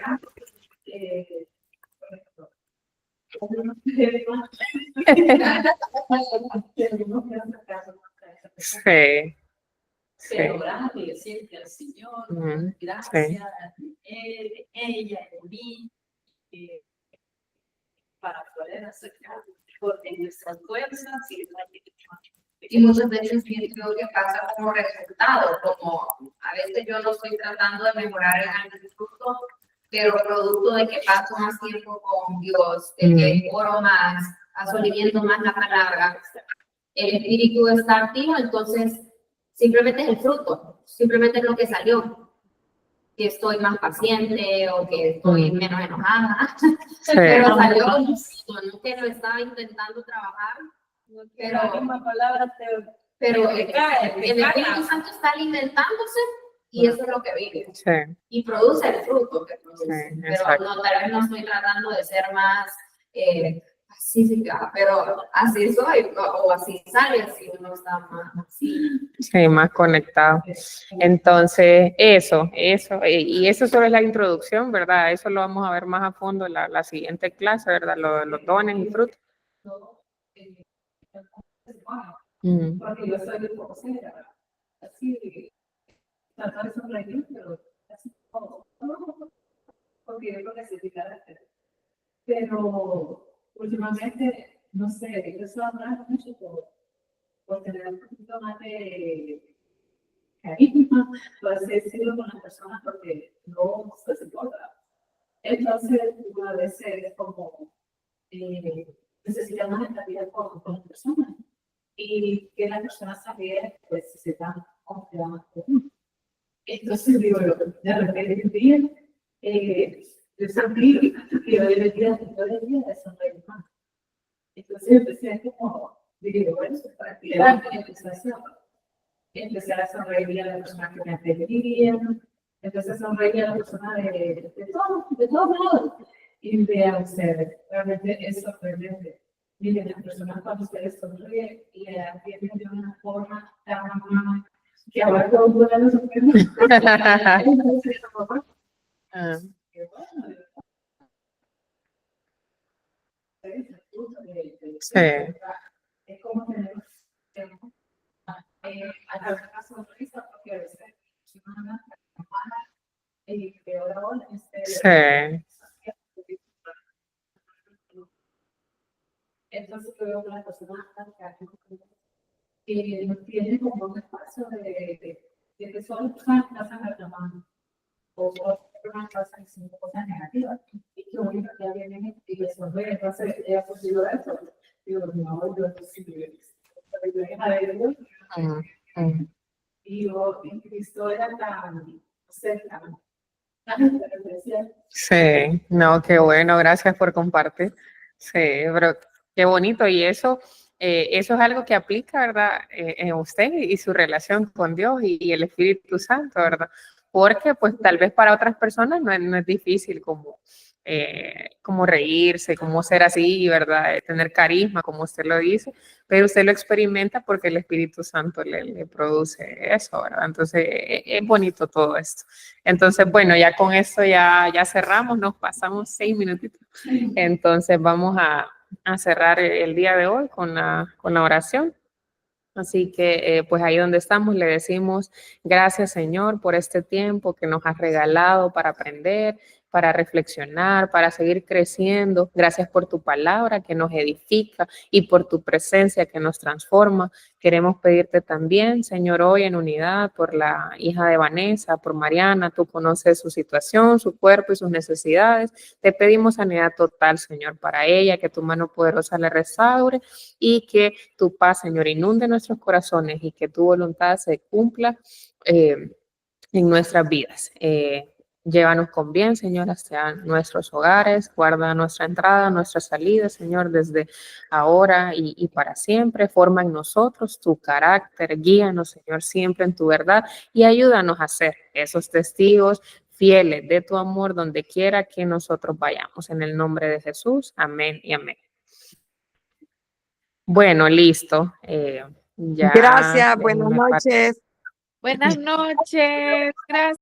sí. Pero orar y decirle al Señor, gracias, él, ella, de mí, para poder acercar, porque nuestras fuerzas y la Y muchas veces pienso que pasa como resultado, como a veces yo no estoy tratando de mejorar el fruto, pero producto de que paso más tiempo con Dios, de que oro más, absorbiendo más la palabra, el espíritu está activo, entonces simplemente es el fruto, simplemente es lo que salió, que estoy más paciente o que estoy menos enojada, pero salió como no que lo estaba intentando trabajar, pero el Espíritu Santo está alimentándose y eso es lo que vive. Sí. Y produce el fruto que produce. Sí, pero exacto. no, tal vez no estoy tratando de ser más pacífica, pero así soy, o así sale, así uno está más así. Sí, más conectado. Entonces, y eso solo es la introducción, ¿verdad? Eso lo vamos a ver más a fondo en la siguiente clase, ¿verdad? Los dones y frutos. Porque yo soy un poco seria, así, tratar de sonreír, pero así como, porque yo creo que sí, mi carácter. Pero últimamente, no sé, yo estoy hablando mucho por tener un poquito más de carisma, por así decirlo, con las personas, porque no se importa. Entonces, a veces es como necesitamos empatía con las personas. Y que la persona sabía pues si se está confiando con uno. Entonces digo, de repente un día, yo sentí que yo debería de sonreír más. Entonces empecé como, digo, bueno, para tirar, empecé a sonreír a la persona que me atendía, empecé a sonreír a la persona de todos lados. Y vean ustedes, realmente es sorprendente. Miren, las personas cuando ustedes sonríen y le atienden de una forma tan amable que ahora todo el mundo lo sorprende. Entonces, mamá, qué bueno. Sí. Es como tener a través de la sonrisa, porque a veces una y peor aún, Sí. entonces yo veo que las personas que no tienen como un espacio de que solo personas que hacen reclamando o personas que hacen cinco cosas negativas y que única que ya vienen y les sonríe, entonces ella consigo eso. Digo, no, yo esto sí yo era de Dios y yo en Cristo era tan cerca. Sí, no, qué bueno, gracias por compartir. Sí, pero qué bonito. Y eso es algo que aplica, ¿verdad? En usted y su relación con Dios y el Espíritu Santo, ¿verdad? Porque pues tal vez para otras personas no es difícil como reírse, como ser así, ¿verdad? Tener carisma, como usted lo dice, pero usted lo experimenta porque el Espíritu Santo le produce eso, ¿verdad? Entonces es bonito todo esto. Entonces, bueno, ya con esto ya cerramos, nos pasamos 6 minutitos. Entonces vamos a cerrar el día de hoy con la oración. Así que pues ahí donde estamos le decimos gracias Señor por este tiempo que nos has regalado para aprender, para reflexionar, para seguir creciendo. Gracias por tu palabra que nos edifica y por tu presencia que nos transforma. Queremos pedirte también, Señor, hoy en unidad por la hija de Vanessa, por Mariana. Tú conoces su situación, su cuerpo y sus necesidades. Te pedimos sanidad total, Señor, para ella, que tu mano poderosa le restaure y que tu paz, Señor, inunde nuestros corazones y que tu voluntad se cumpla en nuestras vidas. Llévanos con bien, Señor, hacia nuestros hogares, guarda nuestra entrada, nuestra salida, Señor, desde ahora y para siempre. Forma en nosotros tu carácter, guíanos, Señor, siempre en tu verdad y ayúdanos a ser esos testigos fieles de tu amor donde quiera que nosotros vayamos. En el nombre de Jesús, amén y amén. Bueno, listo. Ya Gracias, buenas déjenme noches. Buenas noches. Gracias.